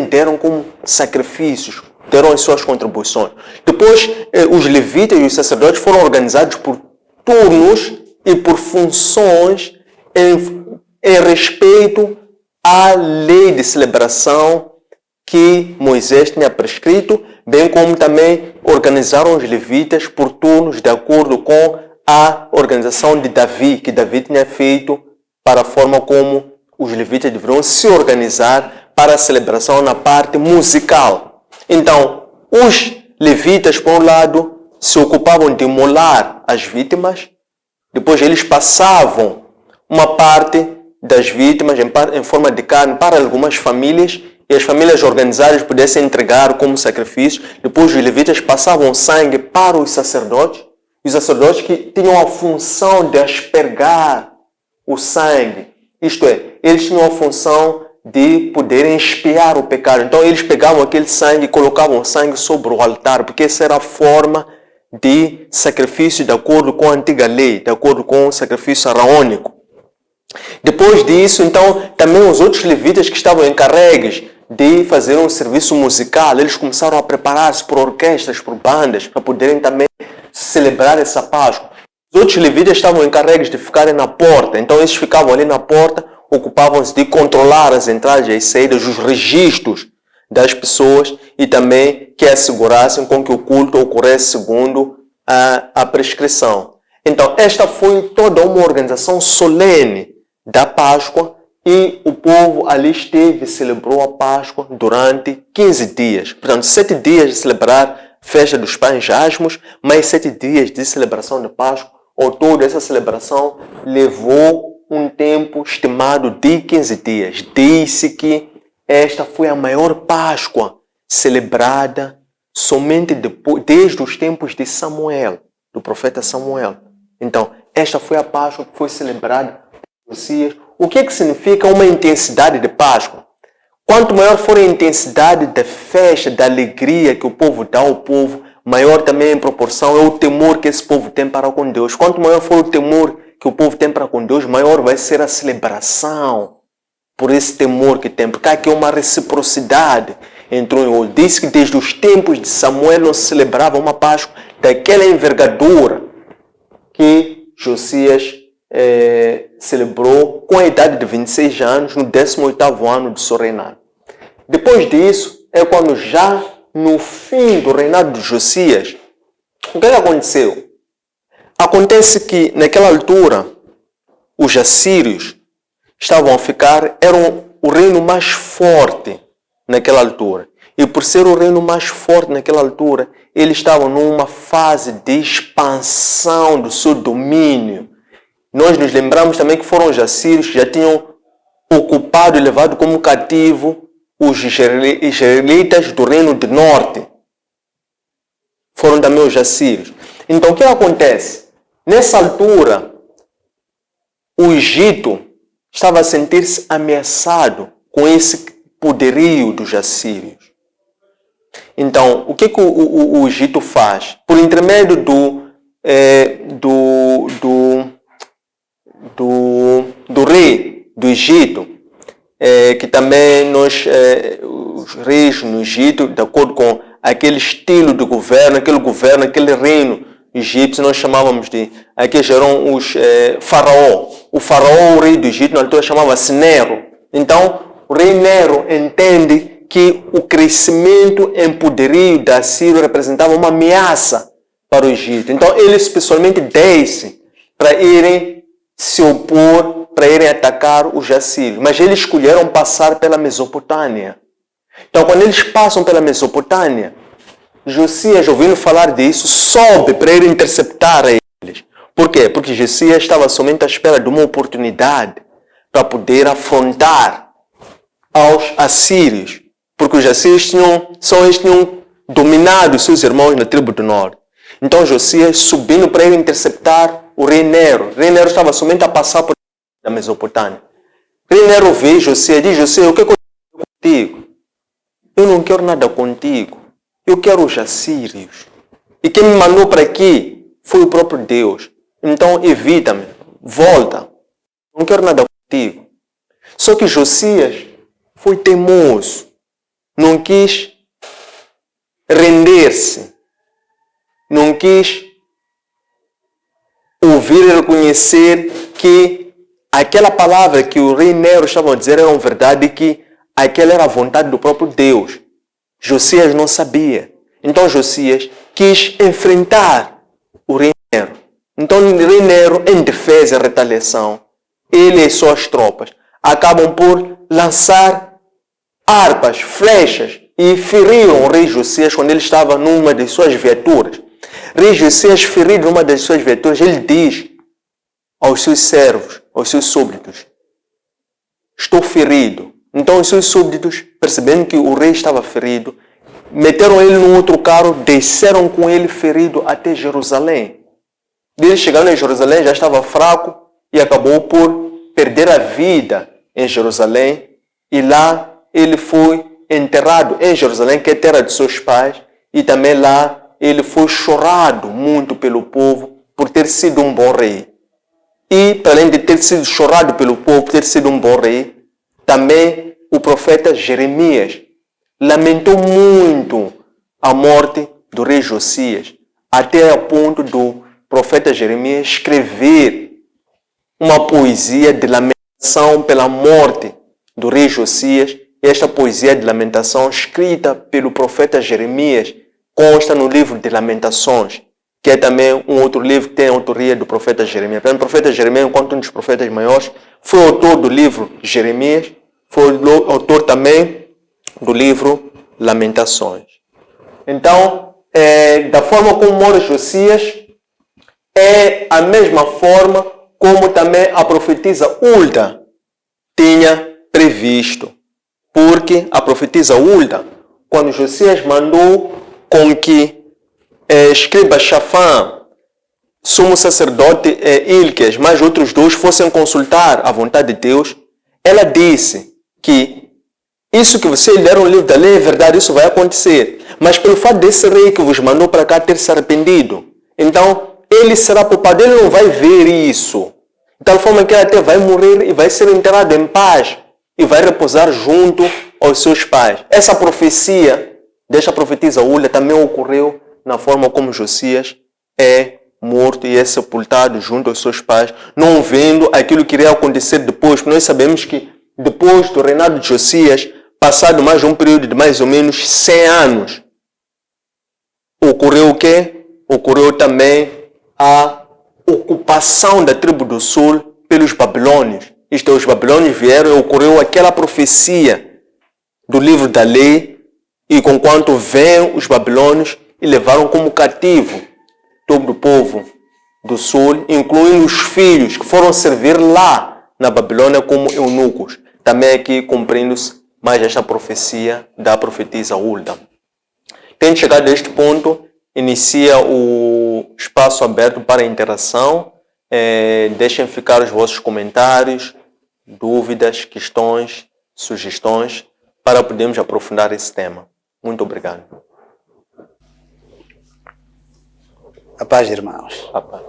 deram como sacrifícios, deram as suas contribuições. Depois, os levitas e os sacerdotes foram organizados por turnos e por funções em respeito à lei de celebração que Moisés tinha prescrito, bem como também organizaram os levitas por turnos de acordo com a organização de Davi, que Davi tinha feito para a forma como os levitas deveriam se organizar para a celebração na parte musical. Então, os levitas, por um lado, se ocupavam de imolar as vítimas, depois eles passavam uma parte das vítimas em forma de carne para algumas famílias e as famílias organizadas pudessem entregar como sacrifício. Depois os levitas passavam sangue para os sacerdotes que tinham a função de aspergar o sangue. Isto é, eles tinham a função de poderem expiar o pecado. Então eles pegavam aquele sangue e colocavam o sangue sobre o altar, porque essa era a forma de sacrifício de acordo com a antiga lei, de acordo com o sacrifício araônico. Depois disso, então, também os outros levitas que estavam encarregues de fazer um serviço musical, eles começaram a preparar-se por orquestras, por bandas, para poderem também celebrar essa Páscoa. Os outros levitas estavam encarregues de ficarem na porta, então eles ficavam ali na porta, ocupavam-se de controlar as entradas e as saídas, os registros das pessoas e também que assegurassem com que o culto ocorresse segundo a prescrição. Então, esta foi toda uma organização solene da Páscoa e o povo ali esteve e celebrou a Páscoa durante 15 dias. Portanto, 7 dias de celebrar a festa dos pães asmos, mais 7 dias de celebração de Páscoa. Ao todo, essa celebração levou um tempo estimado de 15 dias. Diz-se que esta foi a maior Páscoa celebrada somente depois, desde os tempos de Samuel, do profeta Samuel. Então, esta foi a Páscoa que foi celebrada por Josias. O que significa uma intensidade de Páscoa? Quanto maior for a intensidade da festa, da alegria que o povo dá ao povo, maior também em proporção é o temor que esse povo tem para com Deus. Quanto maior for o temor que o povo tem para com Deus, maior vai ser a celebração por esse temor que tem. Porque aqui é uma reciprocidade entre um e outro. Diz que desde os tempos de Samuel não se celebrava uma Páscoa daquela envergadura que Josias celebrou com a idade de 26 anos, no 18º ano do seu reinado. Depois disso, é quando já no fim do reinado de Josias, o que aconteceu? Acontece que naquela altura, os assírios estavam a ficar, eram o reino mais forte naquela altura. E por ser o reino mais forte naquela altura, eles estavam numa fase de expansão do seu domínio. Nós nos lembramos também que foram os assírios que já tinham ocupado e levado como cativo os israelitas do reino do norte. Foram também os assírios. Então o que acontece? Nessa altura, o Egito estava a sentir-se ameaçado com esse poderio dos assírios. Então, o que o Egito faz? Por intermédio do rei do Egito, que também os reis no Egito, de acordo com aquele estilo de governo, aquele reino egípcio, nós chamávamos de, aqueles eram os faraó. O faraó, o rei do Egito, na altura chamava-se Nero. Então, o rei Nero entende que o crescimento em poderio da Síria representava uma ameaça para o Egito. Então, eles pessoalmente descem para irem se opor, para irem atacar os assírios. Mas eles escolheram passar pela Mesopotâmia. Então, quando eles passam pela Mesopotâmia, Josias, ouvindo falar disso, sobe para ir interceptar eles. Por quê? Porque Josias estava somente à espera de uma oportunidade para poder afrontar aos assírios. Porque os assírios tinham dominado os seus irmãos na tribo do norte. Então Josias subindo para ir interceptar o rei Nero. O rei Nero estava somente a passar por da Mesopotâmia. O rei Nero vê Josias e diz: Josias, o que eu quero contigo? Eu não quero nada contigo. Eu quero os assírios. E quem me mandou para aqui foi o próprio Deus. Então evita-me. Volta. Não quero nada contigo. Só que Josias foi teimoso. Não quis render-se. Não quis ouvir e reconhecer que aquela palavra que o rei Nero estava a dizer era verdade e que aquela era a vontade do próprio Deus. Josias não sabia. Então Josias quis enfrentar o rei Nero. Então o rei Nero, em defesa e retaliação, ele e suas tropas acabam por lançar harpas, flechas e feriram o rei Josias quando ele estava numa de suas viaturas. O rei Josias, ferido numa das suas viaturas, ele diz aos seus servos, aos seus súbditos: estou ferido. Então os seus súbditos percebendo que o rei estava ferido, meteram ele num outro carro, desceram com ele ferido até Jerusalém. Eles chegaram em Jerusalém, já estava fraco e acabou por perder a vida em Jerusalém. E lá ele foi enterrado em Jerusalém, que é terra de seus pais. E também lá ele foi chorado muito pelo povo por ter sido um bom rei. E, para além de ter sido chorado pelo povo, por ter sido um bom rei, também o profeta Jeremias lamentou muito a morte do rei Josias, até a ponto do profeta Jeremias escrever uma poesia de lamentação pela morte do rei Josias. Esta poesia de lamentação, escrita pelo profeta Jeremias, consta no livro de Lamentações, que é também um outro livro que tem a autoria do profeta Jeremias. O profeta Jeremias, enquanto um dos profetas maiores, foi autor do livro Jeremias, foi autor também do livro Lamentações. Então, da forma como morre Josias, é a mesma forma como também a profetisa Hulda tinha previsto. Porque a profetisa Hulda, quando Josias mandou com que escriba Shafã, sumo sacerdote Ilquias, mais outros dois fossem consultar a vontade de Deus, ela disse que isso que vocês leram o livro da lei é verdade, isso vai acontecer. Mas pelo fato desse rei que vos mandou para cá ter se arrependido, então ele será poupado, ele não vai ver isso. De tal forma que ele até vai morrer e vai ser enterrado em paz e vai repousar junto aos seus pais. Essa profecia desta profetisa Hulda também ocorreu na forma como Josias é morto e é sepultado junto aos seus pais, não vendo aquilo que iria acontecer depois. Nós sabemos que depois do reinado de Josias, passado mais um período de mais ou menos 100 anos, ocorreu o quê? Ocorreu também a ocupação da tribo do sul pelos babilônios. Isto é, os babilônios vieram e ocorreu aquela profecia do livro da lei, e conquanto vêm os babilônios e levaram como cativo todo o povo do sul, incluindo os filhos que foram servir lá na Babilônia como eunucos. Também aqui cumprindo-se mais esta profecia da profetisa Hulda. Tendo chegado a este ponto, inicia o espaço aberto para interação. Deixem ficar os vossos comentários, dúvidas, questões, sugestões, para podermos aprofundar esse tema. Muito obrigado. A paz, irmãos. A paz.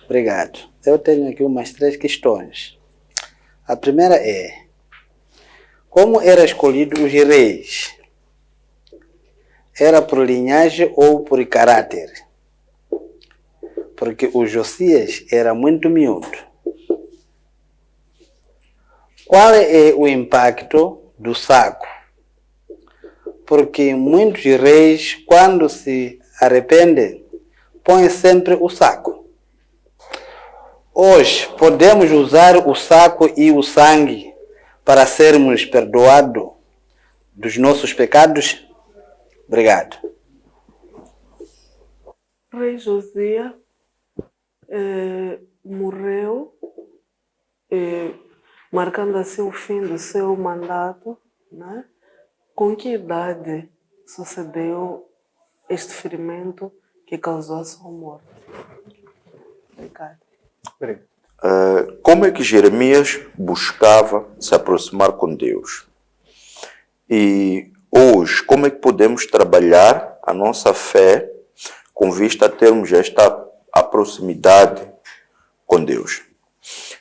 Obrigado. Eu tenho aqui umas 3 questões. A primeira é: como eram escolhidos os reis? Era por linhagem ou por caráter? Porque o Josias era muito miúdo. Qual é o impacto do saco? Porque muitos reis, quando se arrependem, põem sempre o saco. Hoje, podemos usar o saco e o sangue para sermos perdoados dos nossos pecados? Obrigado. O rei Josias morreu, marcando assim o fim do seu mandato, né? Com que idade sucedeu este ferimento que causou a sua morte? Obrigado. Como é que Jeremias buscava se aproximar com Deus? E hoje, como é que podemos trabalhar a nossa fé com vista a termos esta proximidade com Deus?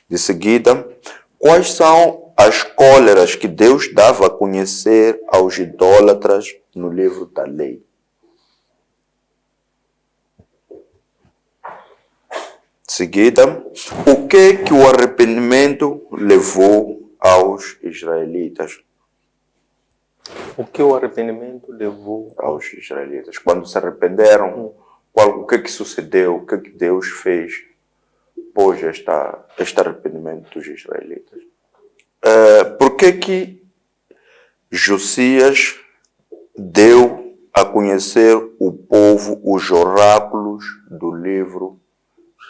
De seguida, quais são as cóleras que Deus dava a conhecer aos idólatras no livro da lei? De seguida, o que o arrependimento levou aos israelitas? O que o arrependimento levou aos israelitas? Quando se arrependeram, o que sucedeu? O que Deus fez após este arrependimento dos israelitas? Por que Josias deu a conhecer o povo os oráculos do livro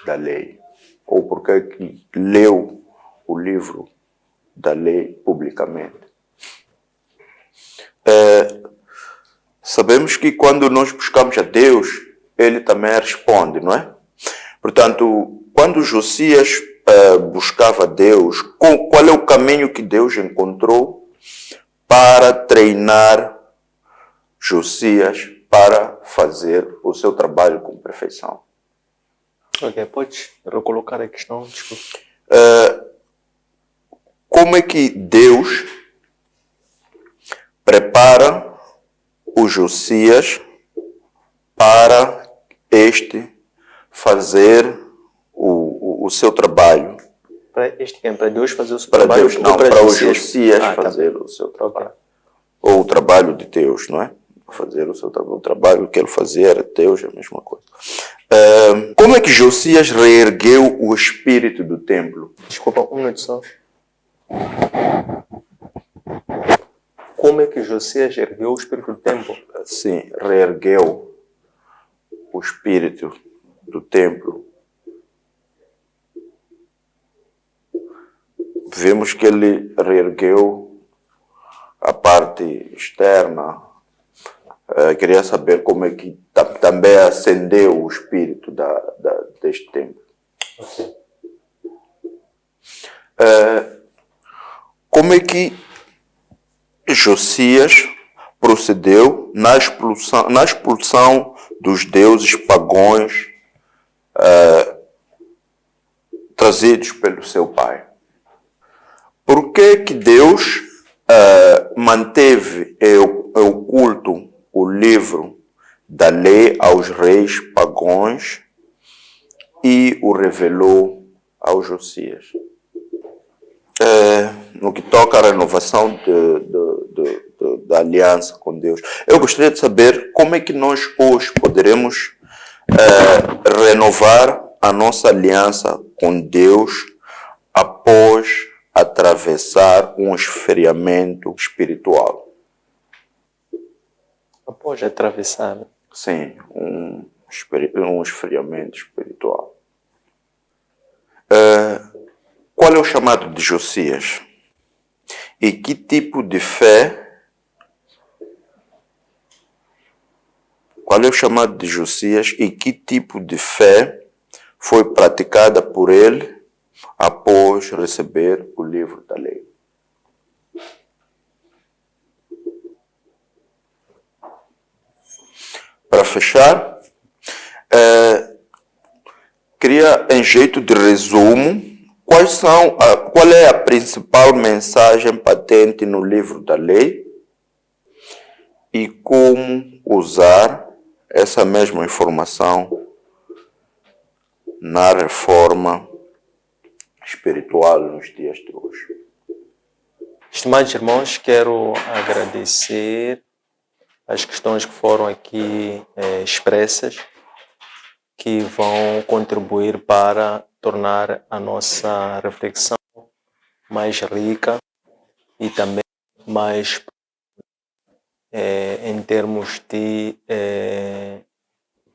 da lei? Ou por que leu o livro da lei publicamente? Sabemos que quando nós buscamos a Deus, Ele também responde, não é? Portanto, quando Josias buscava Deus, qual é o caminho que Deus encontrou para treinar Josias para fazer o seu trabalho com perfeição? Ok, pode recolocar a questão, desculpa. Como é que Deus prepara o Josias para fazer o seu trabalho? Para este quem? Para Deus fazer o seu Para trabalho? Deus, não, ou para o Josias? Josias Tá fazer bem. o seu trabalho. Ou o trabalho de Deus, não é? Fazer o trabalho que ele fazia era Deus, é a mesma coisa. Como é que Josias reergueu o espírito do templo? Desculpa, um minuto só. Como é que Josias ergueu o espírito do templo? Sim, reergueu o espírito do templo. Vemos que ele reergueu a parte externa. Queria saber como é que também acendeu o espírito deste templo. Okay. Como é que Josias procedeu na expulsão dos deuses pagãos trazidos pelo seu pai? Por que Deus manteve oculto o livro da lei aos reis pagãos e o revelou ao Josias? No que toca à renovação da aliança com Deus, eu gostaria de saber como é que nós hoje poderemos renovar a nossa aliança com Deus após atravessar um esfriamento espiritual. Após atravessar. Sim, um esfriamento espiritual. Qual é o chamado de Josias? E que tipo de fé? Qual é o chamado de Josias e que tipo de fé foi praticada por ele após receber o livro da lei? Para fechar, queria, em jeito de resumo, qual é a principal mensagem patente no livro da lei e como usar essa mesma informação na reforma espiritual nos dias de hoje. Estimados irmãos, quero agradecer as questões que foram aqui expressas, que vão contribuir para tornar a nossa reflexão mais rica e também mais em termos de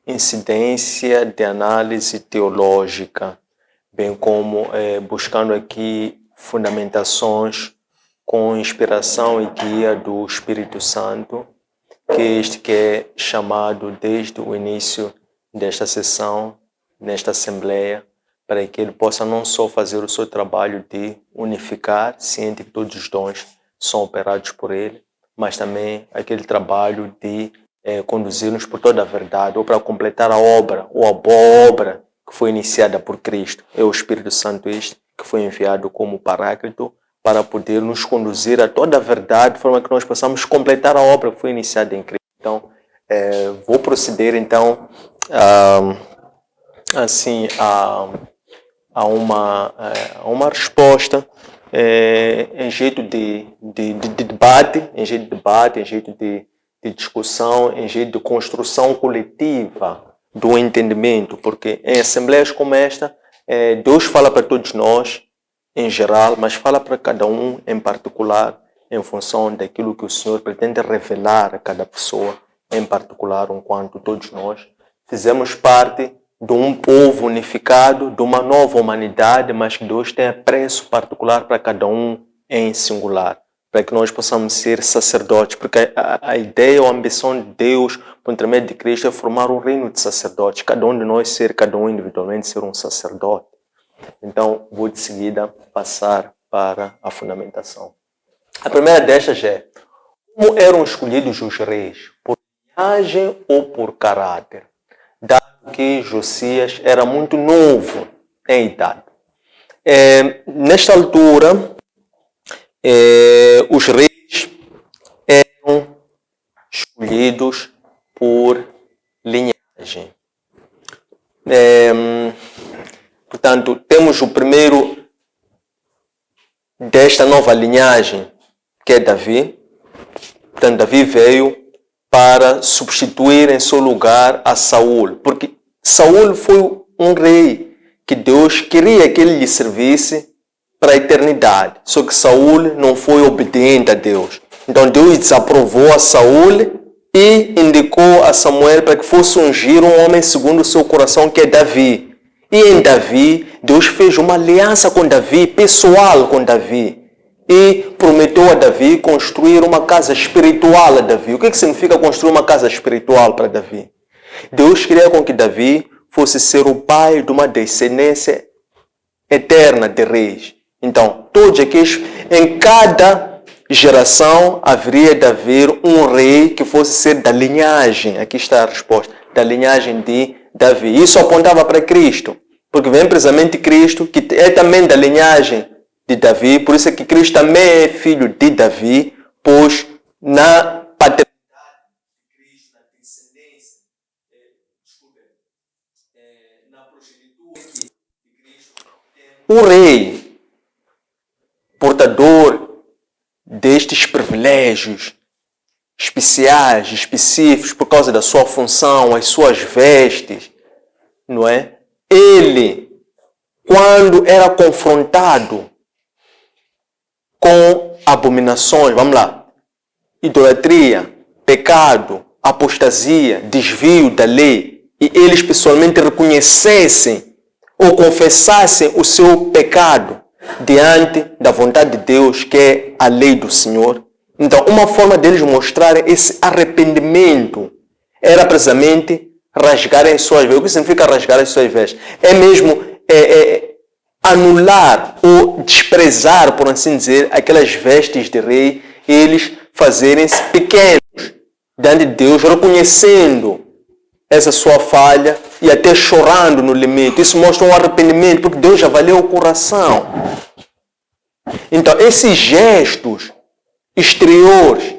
incidência de análise teológica, bem como buscando aqui fundamentações com inspiração e guia do Espírito Santo, que é chamado desde o início desta sessão, nesta Assembleia, para que ele possa não só fazer o seu trabalho de unificar, ciente que todos os dons são operados por ele, mas também aquele trabalho de conduzir-nos por toda a verdade, ou para completar a obra, ou a boa obra que foi iniciada por Cristo. É o Espírito Santo este que foi enviado como Paráclito para poder nos conduzir a toda a verdade, de forma que nós possamos completar a obra que foi iniciada em Cristo. Então, vou proceder então assim a uma resposta em jeito de debate, em jeito de discussão, em jeito de construção coletiva do entendimento, porque em assembleias como esta, Deus fala para todos nós em geral, mas fala para cada um em particular, em função daquilo que o Senhor pretende revelar a cada pessoa em particular, enquanto todos nós fizemos parte de um povo unificado, de uma nova humanidade, mas que Deus tem apreço particular para cada um em singular. para que nós possamos ser sacerdotes, porque a ideia ou a ambição de Deus, por intermédio de Cristo, é formar um reino de sacerdotes, cada um de nós cada um individualmente ser um sacerdote. Então, vou de seguida passar para a fundamentação. A primeira destas é: como eram escolhidos os reis? Por linhagem ou por caráter? Dado que Josias era muito novo em idade. Nesta altura, os reis eram escolhidos por linhagem. Portanto, temos o primeiro desta nova linhagem, que é Davi. Portanto, Davi veio para substituir em seu lugar a Saul, porque Saul foi um rei que Deus queria que ele lhe servisse para a eternidade. Só que Saul não foi obediente a Deus. Então Deus desaprovou a Saul e indicou a Samuel para que fosse ungir um homem segundo o seu coração, que é Davi. E em Davi, Deus fez uma aliança com Davi, pessoal com Davi. E prometeu a Davi construir uma casa espiritual a Davi. O que significa construir uma casa espiritual para Davi? Deus queria com que Davi fosse ser o pai de uma descendência eterna de reis. Então, todos aqueles, em cada geração haveria de haver um rei que fosse ser da linhagem. Aqui está a resposta. Da linhagem de Davi. Isso apontava para Cristo. Porque vem precisamente Cristo, que é também da linhagem de Davi. Por isso é que Cristo também é filho de Davi, pois na paternidade de Cristo, na descendência, na progenitura de Cristo, o rei, portador destes privilégios especiais, específicos, por causa da sua função, as suas vestes, não é? Ele, quando era confrontado com abominações, vamos lá, idolatria, pecado, apostasia, desvio da lei, e eles pessoalmente reconhecessem ou confessassem o seu pecado diante da vontade de Deus, que é a lei do Senhor. Então, uma forma deles mostrarem esse arrependimento era precisamente rasgarem suas vestes. O que significa rasgar as suas vestes? É mesmo anular ou desprezar, por assim dizer, aquelas vestes de rei, eles fazerem-se pequenos diante de Deus, reconhecendo essa sua falha e até chorando no limite. Isso mostra um arrependimento, porque Deus avaliou o coração. Então, esses gestos exteriores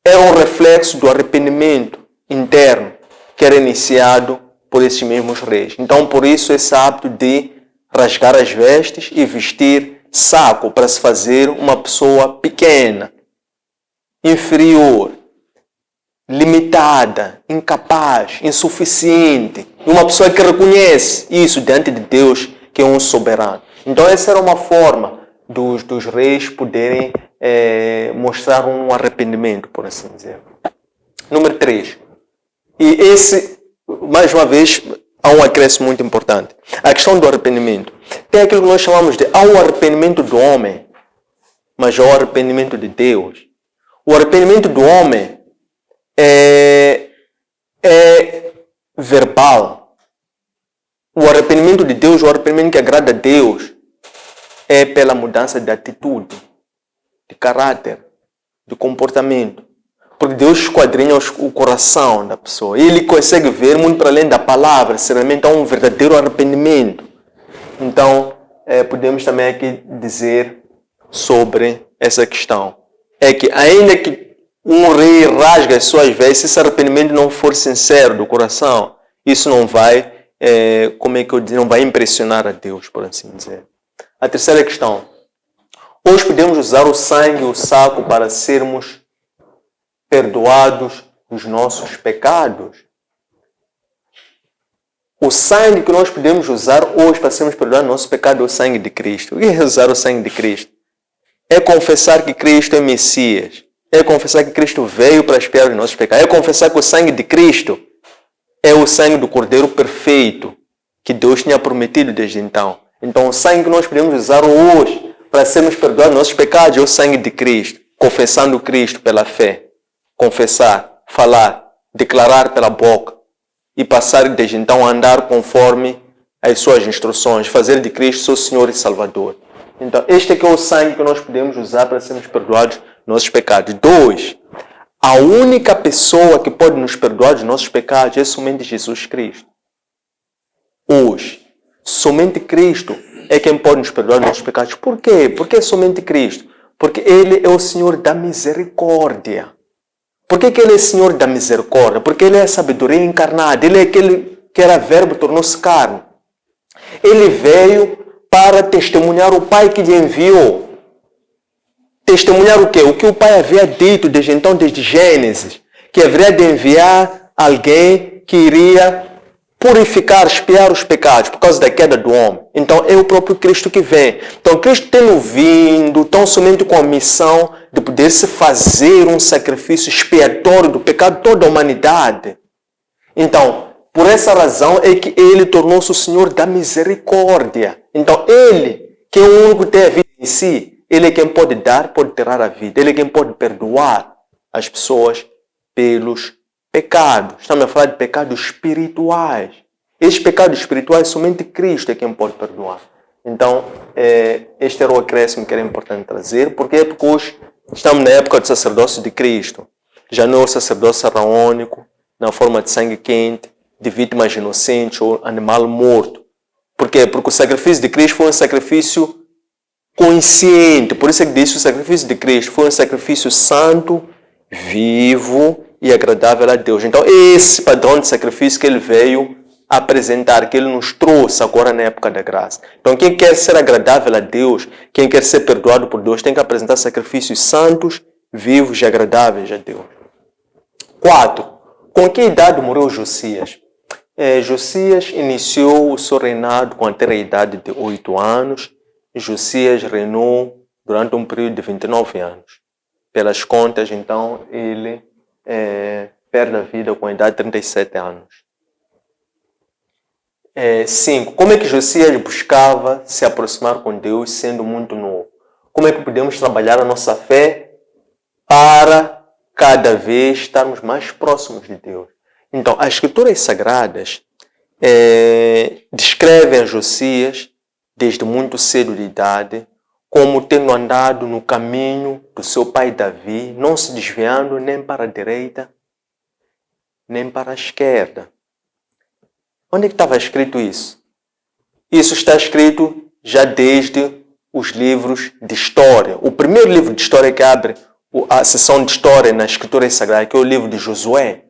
eram um reflexo do arrependimento interno que era iniciado por esses mesmos reis. Então, por isso, esse hábito de rasgar as vestes e vestir saco para se fazer uma pessoa pequena, inferior, limitada, incapaz, insuficiente. Uma pessoa que reconhece isso diante de Deus, que é um soberano. Então, essa era uma forma dos reis poderem mostrar um arrependimento, por assim dizer. Número 3. E esse, mais uma vez, há um acréscimo muito importante. A questão do arrependimento. Tem aquilo que nós chamamos de há o arrependimento do homem, mas há o arrependimento de Deus. O arrependimento do homem é verbal. O arrependimento de Deus, o arrependimento que agrada a Deus, é pela mudança de atitude, de caráter, de comportamento. Porque Deus esquadrinha o coração da pessoa. Ele consegue ver muito para além da palavra, se realmente há um verdadeiro arrependimento. Então, podemos também aqui dizer sobre essa questão. É que ainda que um rei rasgue as suas vestes, se esse arrependimento não for sincero do coração, isso não vai, não vai impressionar a Deus, por assim dizer. A terceira questão. Hoje podemos usar o sangue e o saco para sermos perdoados dos nossos pecados. O sangue que nós podemos usar hoje para sermos perdoados dos nossos pecados é o sangue de Cristo. O que é usar o sangue de Cristo? É confessar que Cristo é Messias. É confessar que Cristo veio para expiar os nossos pecados. É confessar que o sangue de Cristo é o sangue do Cordeiro perfeito que Deus tinha prometido desde então. Então, o sangue que nós podemos usar hoje para sermos perdoados nossos pecados é o sangue de Cristo, confessando Cristo pela fé. Confessar, falar, declarar pela boca e passar desde então a andar conforme as suas instruções, fazer de Cristo seu Senhor e Salvador. Então, este é que é o sangue que nós podemos usar para sermos perdoados nossos pecados. 2. A única pessoa que pode nos perdoar dos nossos pecados é somente Jesus Cristo. Hoje, somente Cristo é quem pode nos perdoar dos nossos pecados. Por quê? Porque é somente Cristo. Porque Ele é o Senhor da misericórdia. Por que Ele é Senhor da misericórdia? Porque Ele é a sabedoria encarnada. Ele é aquele que era verbo, tornou-se carne. Ele veio para testemunhar o Pai que lhe enviou. Testemunhar o quê? O que o Pai havia dito desde então, desde Gênesis, que haveria de enviar alguém que iria purificar, expiar os pecados por causa da queda do homem. Então é o próprio Cristo que vem. Então Cristo tendo vindo tão somente com a missão de poder se fazer um sacrifício expiatório do pecado de toda a humanidade. Então, por essa razão é que Ele tornou-se o Senhor da misericórdia. Então Ele, que é o único que tem a vida em si, Ele é quem pode dar, pode tirar a vida. Ele é quem pode perdoar as pessoas pelos pecados. Estamos a falar de pecados espirituais. Esses pecados espirituais, somente Cristo é quem pode perdoar. Então, este era o acréscimo que era importante trazer. Porque hoje estamos na época do sacerdócio de Cristo. Já não é o sacerdócio araônico, na forma de sangue quente, de vítimas inocentes ou animal morto. Por quê? Porque o sacrifício de Cristo foi um sacrifício consciente. Por isso é que diz que o sacrifício de Cristo foi um sacrifício santo, vivo e agradável a Deus. Então, esse padrão de sacrifício que Ele veio apresentar, que Ele nos trouxe agora na época da graça. Então, quem quer ser agradável a Deus, quem quer ser perdoado por Deus, tem que apresentar sacrifícios santos, vivos e agradáveis a Deus. 4. Com que idade morreu Josias? Josias iniciou o seu reinado com a ter a idade de 8 anos. Josias reinou durante um período de 29 anos. Pelas contas, então, ele perde a vida com a idade de 37 anos. 5. Como é que Josias buscava se aproximar com Deus sendo muito novo? Como é que podemos trabalhar a nossa fé para cada vez estarmos mais próximos de Deus? Então, as Escrituras Sagradas descrevem a Josias desde muito cedo de idade, como tendo andado no caminho do seu pai Davi, não se desviando nem para a direita, nem para a esquerda. Onde é que estava escrito isso? Isso está escrito já desde os livros de história. O primeiro livro de história que abre a seção de história na Escritura Sagrada, que é o livro de Josué.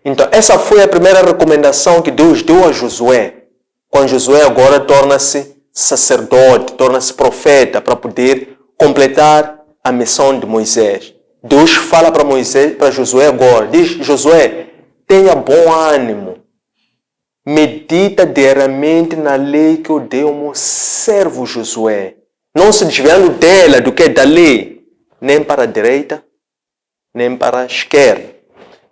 Então, essa foi a primeira recomendação que Deus deu a Josué. Quando Josué agora torna-se sacerdote, torna-se profeta, para poder completar a missão de Moisés. Deus fala para Moisés, para Josué agora, diz: Josué, tenha bom ânimo, medita diariamente na lei que eu dei ao meu servo Josué, não se desviando dela, do que é da lei, nem para a direita, nem para a esquerda.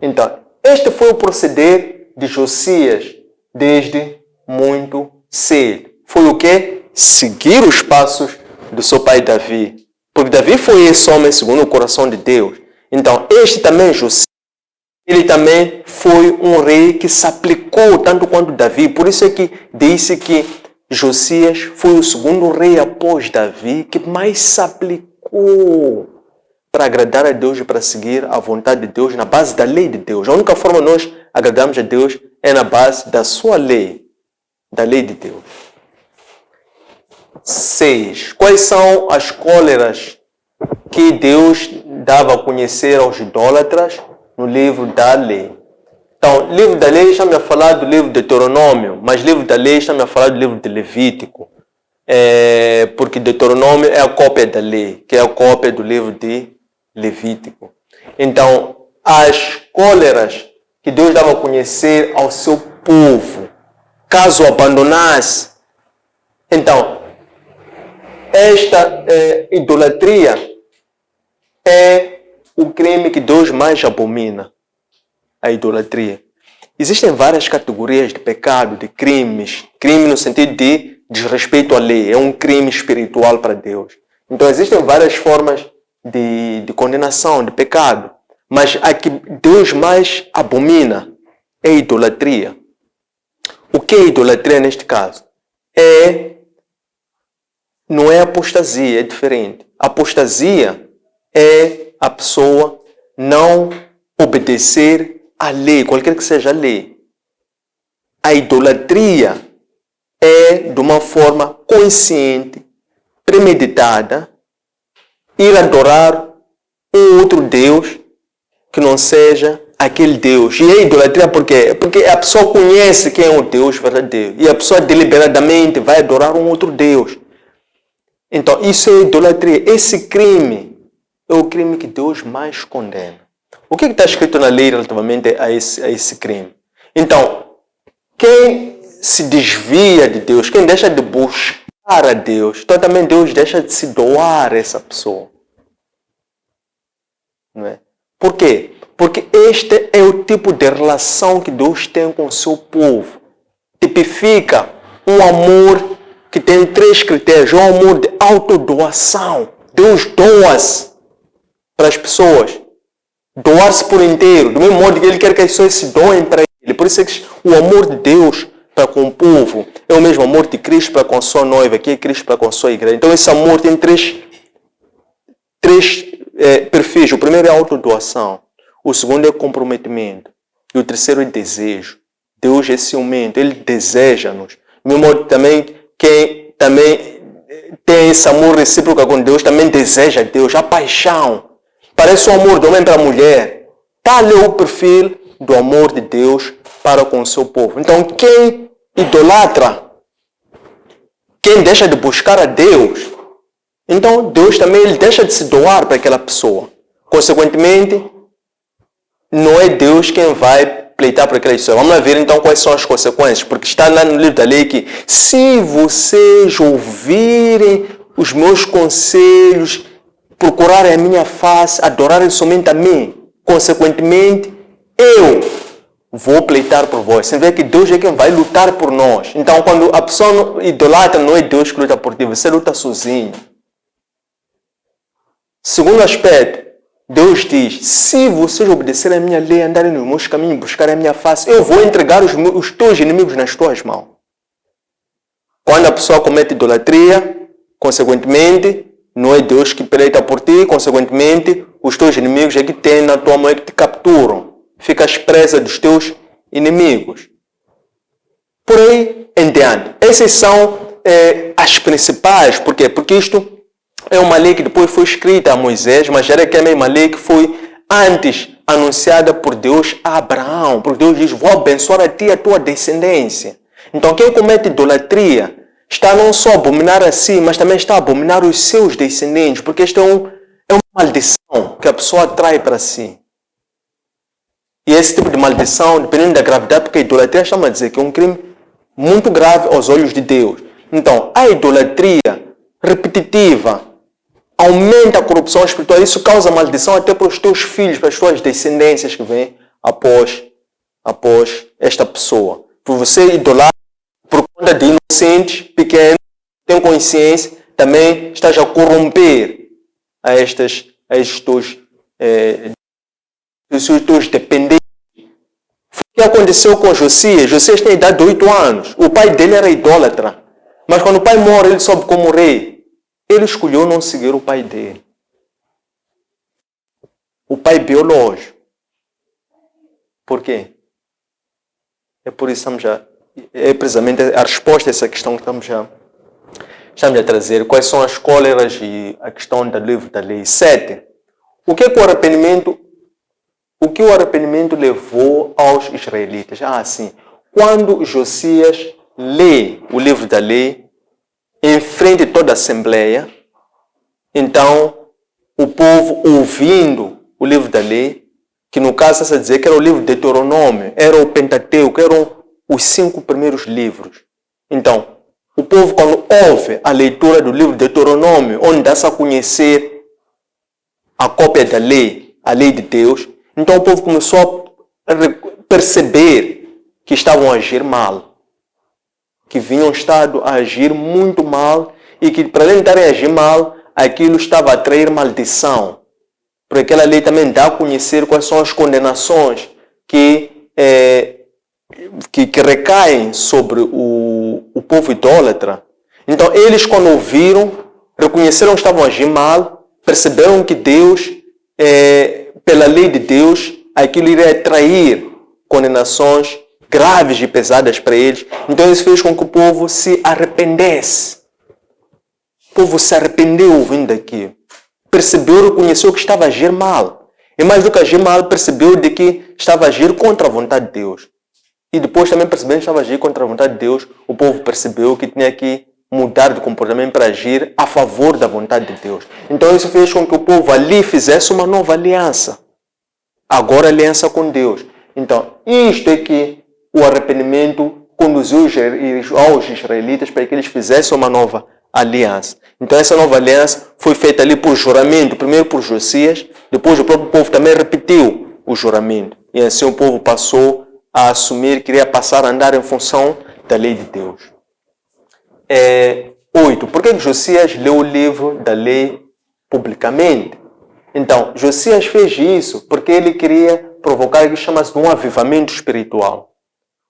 Então, este foi o proceder de Josias desde muito cedo. Foi o quê? Seguir os passos do seu pai Davi. Porque Davi foi esse homem segundo o coração de Deus. Então, este também, Josias, ele também foi um rei que se aplicou tanto quanto Davi. Por isso é que disse que Josias foi o segundo rei após Davi que mais se aplicou para agradar a Deus e para seguir a vontade de Deus na base da lei de Deus. A única forma nós agradamos a Deus é na base da sua lei, da lei de Deus. 6. Quais são as cóleras que Deus dava a conhecer aos idólatras no livro da lei? Então, o livro da lei está-me a falar do livro de Deuteronômio, mas o livro da lei está-me a falar do livro de Levítico. Porque Deuteronômio é a cópia da lei, que é a cópia do livro de Levítico. Então, as cóleras que Deus dava a conhecer ao seu povo, caso abandonasse. Então, esta idolatria é o crime que Deus mais abomina, a idolatria. Existem várias categorias de pecado, de crimes. Crime no sentido de desrespeito à lei, é um crime espiritual para Deus. Então existem várias formas de condenação, de pecado. Mas a que Deus mais abomina é a idolatria. O que é idolatria neste caso? Não é apostasia, é diferente. Apostasia é a pessoa não obedecer à lei, qualquer que seja a lei. A idolatria é de uma forma consciente, premeditada, ir adorar um outro Deus que não seja aquele Deus. E é idolatria por quê? Porque a pessoa conhece quem é o Deus verdadeiro. E a pessoa deliberadamente vai adorar um outro Deus. Então, isso é idolatria. Esse crime é o crime que Deus mais condena. O que está escrito na lei relativamente a esse crime? Então, quem se desvia de Deus, quem deixa de buscar a Deus, então também Deus deixa de se doar a essa pessoa. Não é? Por quê? Porque este é o tipo de relação que Deus tem com o seu povo. Tipifica um amor que tem 3 critérios. Um amor de autodoação. Deus doa-se para as pessoas. Doar-se por inteiro. Do mesmo modo que Ele quer que as pessoas se doem para Ele. Por isso é que o amor de Deus para com o povo é o mesmo amor de Cristo para com a sua noiva, que é Cristo para com a sua igreja. Então esse amor tem três perfis. O primeiro é a autodoação. O segundo é comprometimento. E o terceiro é desejo. Deus é ciumento. Ele deseja-nos. Do mesmo modo também, quem também tem esse amor recíproco com Deus, também deseja Deus. A paixão. Parece o amor do homem para a mulher. Tal é o perfil do amor de Deus para com o seu povo. Então, quem idolatra, quem deixa de buscar a Deus, então Deus também ele deixa de se doar para aquela pessoa. Consequentemente, não é Deus quem vai pleitar por aquela pessoa. Vamos lá ver então quais são as consequências. Porque está lá no livro da lei que se vocês ouvirem os meus conselhos, procurarem a minha face, adorarem somente a mim, consequentemente, eu vou pleitar por vós. Você vê que Deus é quem vai lutar por nós. Então, quando a pessoa idolatra, não é Deus que luta por ti, você luta sozinho. Segundo aspecto, Deus diz, se vocês obedecerem a minha lei, andarem nos meus caminhos, buscarem a minha face, eu vou entregar os teus inimigos nas tuas mãos. Quando a pessoa comete idolatria, consequentemente, não é Deus que pleita por ti, consequentemente, os teus inimigos é que têm na tua mão e que te capturam. Ficas presa dos teus inimigos. Por aí em diante. Essas são as principais. Por quê? Porque isto é uma lei que depois foi escrita a Moisés, mas era que a mesma lei que foi antes anunciada por Deus a Abraão. Porque Deus diz, vou abençoar a ti e a tua descendência. Então quem comete idolatria está não só a abominar a si, mas também está a abominar os seus descendentes. Porque isto é uma maldição que a pessoa atrai para si. E esse tipo de maldição, dependendo da gravidade, porque a idolatria estamos a dizer que é um crime muito grave aos olhos de Deus. Então, a idolatria repetitiva aumenta a corrupção espiritual. Isso causa maldição até para os teus filhos, para as tuas descendências que vêm após esta pessoa. Por você idolatrar por conta de inocentes, pequenos, tem consciência, também estás a corromper a estes teus dependentes. O que aconteceu com Josias? Josias tem idade de 8 anos. O pai dele era idólatra. Mas quando o pai morre, ele soube como rei. Ele escolheu não seguir o pai dele. O pai biológico. Por quê? É por isso que é precisamente a resposta a essa questão que estamos a trazer. Quais são as cóleras e a questão do livro da lei. 7. O que o arrependimento levou aos israelitas? Sim. Quando Josias lê o livro da lei, em frente de toda a Assembleia, então o povo ouvindo o livro da lei, que no caso está a dizer que era o livro de Deuteronômio, era o Pentateuco, eram os 5 primeiros livros. Então, o povo quando ouve a leitura do livro de Deuteronômio, onde dá-se a conhecer a cópia da lei, a lei de Deus, então o povo começou a perceber que estavam a agir mal. que vinham estado a agir muito mal e que, para além de estarem a agir mal, aquilo estava a atrair maldição. Porque aquela lei também dá a conhecer quais são as condenações que recaem sobre o povo idólatra. Então, eles, quando ouviram, reconheceram que estavam a agir mal, perceberam que Deus, pela lei de Deus, aquilo iria atrair condenações graves e pesadas para eles. Então, isso fez com que o povo se arrependesse. O povo se arrependeu vindo daqui. Percebeu, reconheceu que estava a agir mal. E mais do que agir mal, percebeu de que estava a agir contra a vontade de Deus. E depois também percebendo que estava a agir contra a vontade de Deus, o povo percebeu que tinha que mudar de comportamento para agir a favor da vontade de Deus. Então isso fez com que o povo ali fizesse uma nova aliança. Agora aliança com Deus. Então isto é que o arrependimento conduziu aos israelitas para que eles fizessem uma nova aliança. Então essa nova aliança foi feita ali por juramento, primeiro por Josias, depois o próprio povo também repetiu o juramento. E assim o povo passou a assumir, queria passar a andar em função da lei de Deus. 8. Por que Josias leu o livro da lei publicamente? Então, Josias fez isso porque ele queria provocar o que chama-se de um avivamento espiritual.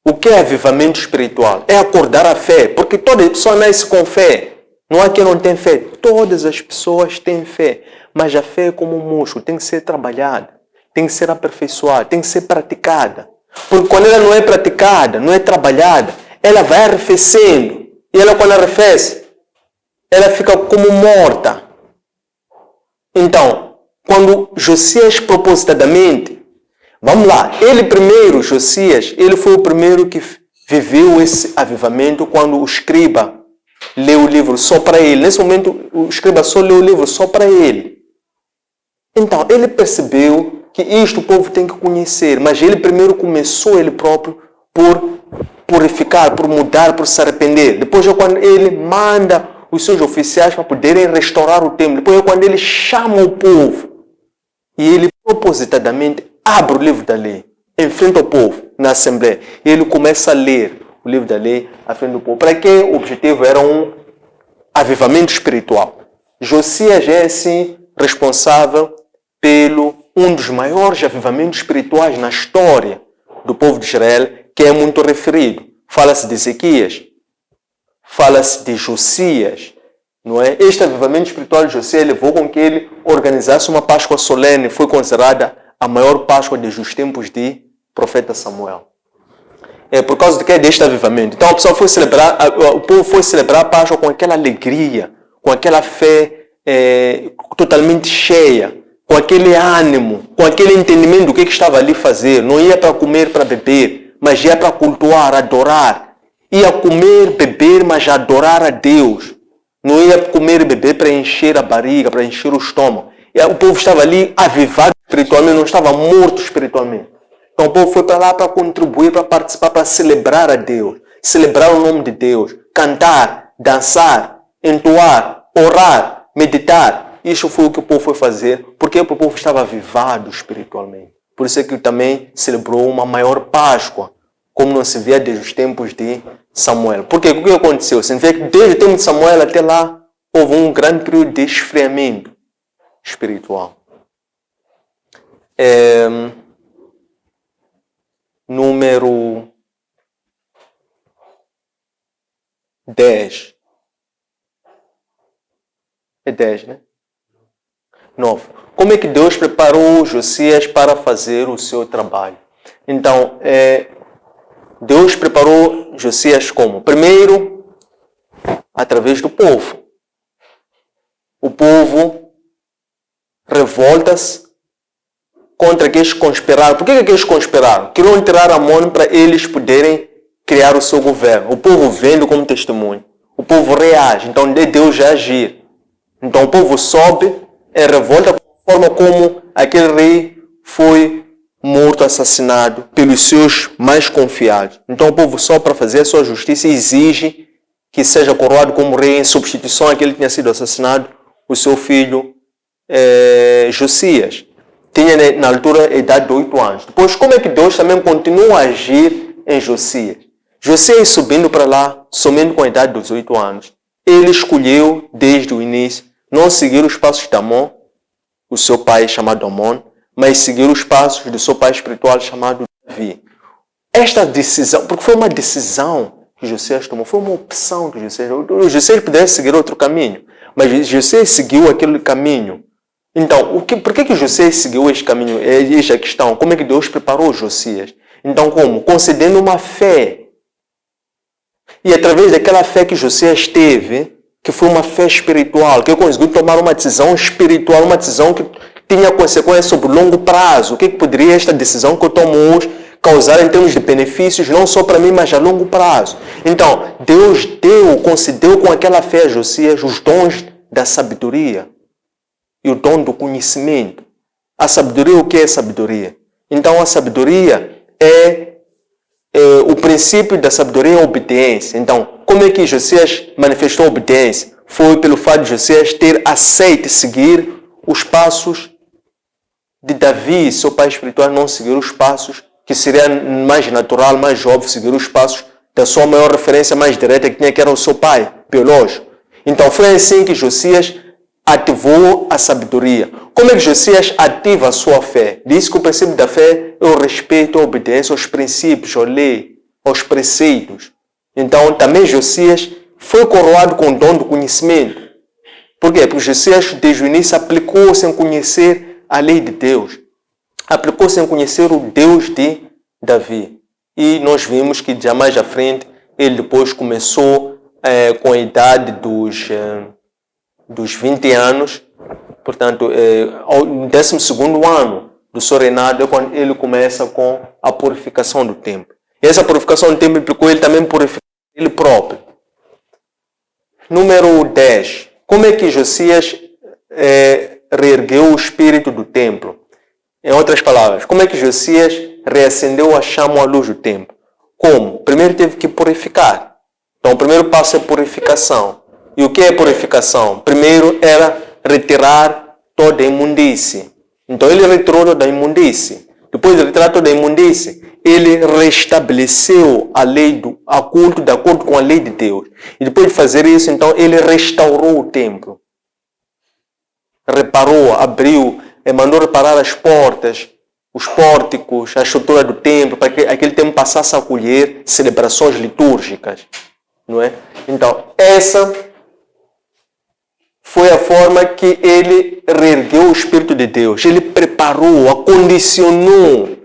O que é avivamento espiritual? É acordar a fé, porque toda pessoa nasce com fé. Não há quem não tem fé. Todas as pessoas têm fé. Mas a fé é como um músculo, tem que ser trabalhada, tem que ser aperfeiçoada, tem que ser praticada. Porque quando ela não é praticada, não é trabalhada, ela vai arrefecendo. E ela, quando arrefece, ela fica como morta. Então, quando Josias propositadamente, vamos lá, ele primeiro, Josias, ele foi o primeiro que viveu esse avivamento quando o escriba leu o livro só para ele. Nesse momento, o escriba só leu o livro só para ele. Então, ele percebeu que isto o povo tem que conhecer, mas ele primeiro começou ele próprio por purificar, por mudar, por se arrepender. Depois é quando ele manda os seus oficiais para poderem restaurar o templo. Depois é quando ele chama o povo e ele propositadamente abre o livro da lei, enfrenta o povo na assembleia e ele começa a ler o livro da lei à frente do povo. Para que o objetivo era um avivamento espiritual. Josias é assim responsável pelo um dos maiores avivamentos espirituais na história do povo de Israel, que é muito referido. Fala-se de Ezequias, fala-se de Josias, não é? Este avivamento espiritual de Josias levou com que ele organizasse uma Páscoa solene, foi considerada a maior Páscoa desde os tempos de profeta Samuel. É por causa de que é deste avivamento. Então o povo foi celebrar a Páscoa com aquela alegria, com aquela fé totalmente cheia, com aquele ânimo, com aquele entendimento do que estava ali a fazer. Não ia para comer, para beber, mas ia para cultuar, adorar. Ia comer, beber, mas adorar a Deus. Não ia comer e beber para encher a barriga, para encher o estômago. E o povo estava ali avivado espiritualmente, não estava morto espiritualmente. Então o povo foi para lá para contribuir, para participar, para celebrar a Deus, celebrar o nome de Deus, cantar, dançar, entoar, orar, meditar. Isso foi o que o povo foi fazer, porque o povo estava avivado espiritualmente. Por isso é que também celebrou uma maior Páscoa, como não se via desde os tempos de Samuel. Porque o que aconteceu? Se vê que desde o tempo de Samuel até lá, houve um grande período de esfriamento espiritual. Número 10. É 10, né? 9. Como é que Deus preparou Josias para fazer o seu trabalho? Então, Deus preparou Josias como? Primeiro, através do povo. O povo revolta-se contra aqueles que conspiraram. Por que aqueles conspiraram? Queriam tirar Amon para eles poderem criar o seu governo. O povo vendo como testemunho. O povo reage. Então, Deus já agir. Então, o povo sobe em revolta com a forma como aquele rei foi morto, assassinado pelos seus mais confiados. Então, o povo sobe para fazer a sua justiça e exige que seja coroado como rei em substituição àquele que tinha sido assassinado, o seu filho Josias. Tinha na altura a idade de 8 anos. Depois, como é que Deus também continua a agir em Josias? Josias subindo para lá, somente com a idade dos 8 anos, ele escolheu desde o início não seguir os passos de Amon, o seu pai chamado Amon, mas seguir os passos do seu pai espiritual chamado Davi. Esta decisão, porque foi uma decisão que Josias tomou, foi uma opção que Josias pudesse seguir outro caminho, mas Josias seguiu aquele caminho. Então, por que Josias seguiu este caminho? Esta é a questão. Como é que Deus preparou Josias? Então, como? Concedendo uma fé. E através daquela fé que Josias teve, que foi uma fé espiritual, que conseguiu tomar uma decisão espiritual, uma decisão que tinha consequências sobre o longo prazo. O que poderia esta decisão que eu tomo hoje causar em termos de benefícios, não só para mim, mas a longo prazo? Então, Deus concedeu com aquela fé a Josias os dons da sabedoria e o dom do conhecimento. A sabedoria, o que é sabedoria? Então, a sabedoria o princípio da sabedoria é a obediência. Então, como é que Josias manifestou a obediência? Foi pelo fato de Josias ter aceito seguir os passos de Davi, seu pai espiritual, não seguir os passos que seria mais natural, mais óbvio, seguir os passos da sua maior referência mais direta que tinha, que era o seu pai biológico. Então, foi assim que Josias ativou a sabedoria. Como é que Josias ativa a sua fé? Diz que o princípio da fé é o respeito, a obediência aos princípios, à lei, aos preceitos. Então, também Josias foi coroado com o dom do conhecimento. Por quê? Porque Josias, desde o início, aplicou sem conhecer a lei de Deus. Aplicou sem conhecer o Deus de Davi. E nós vimos que, já mais à frente, ele depois começou com a idade dos 20 anos, portanto, no 12º ano do seu reinado, é quando ele começa com a purificação do templo. E essa purificação do templo implicou ele também purificar ele próprio. Número 10. Como é que Josias reergueu o espírito do templo? Em outras palavras, como é que Josias reacendeu a chama à luz do templo? Como? Primeiro teve que purificar. Então, o primeiro passo é purificação. E o que é purificação? Primeiro era retirar toda a imundície. Então ele retirou toda a imundície. Depois de retirar toda a imundície, ele restabeleceu a culto de acordo com a lei de Deus. E depois de fazer isso, então ele restaurou o templo. Reparou, abriu, mandou reparar as portas, os pórticos, a estrutura do templo, para que aquele templo passasse a acolher celebrações litúrgicas. Não é? Então, essa foi a forma que ele reergueu o Espírito de Deus. Ele preparou, acondicionou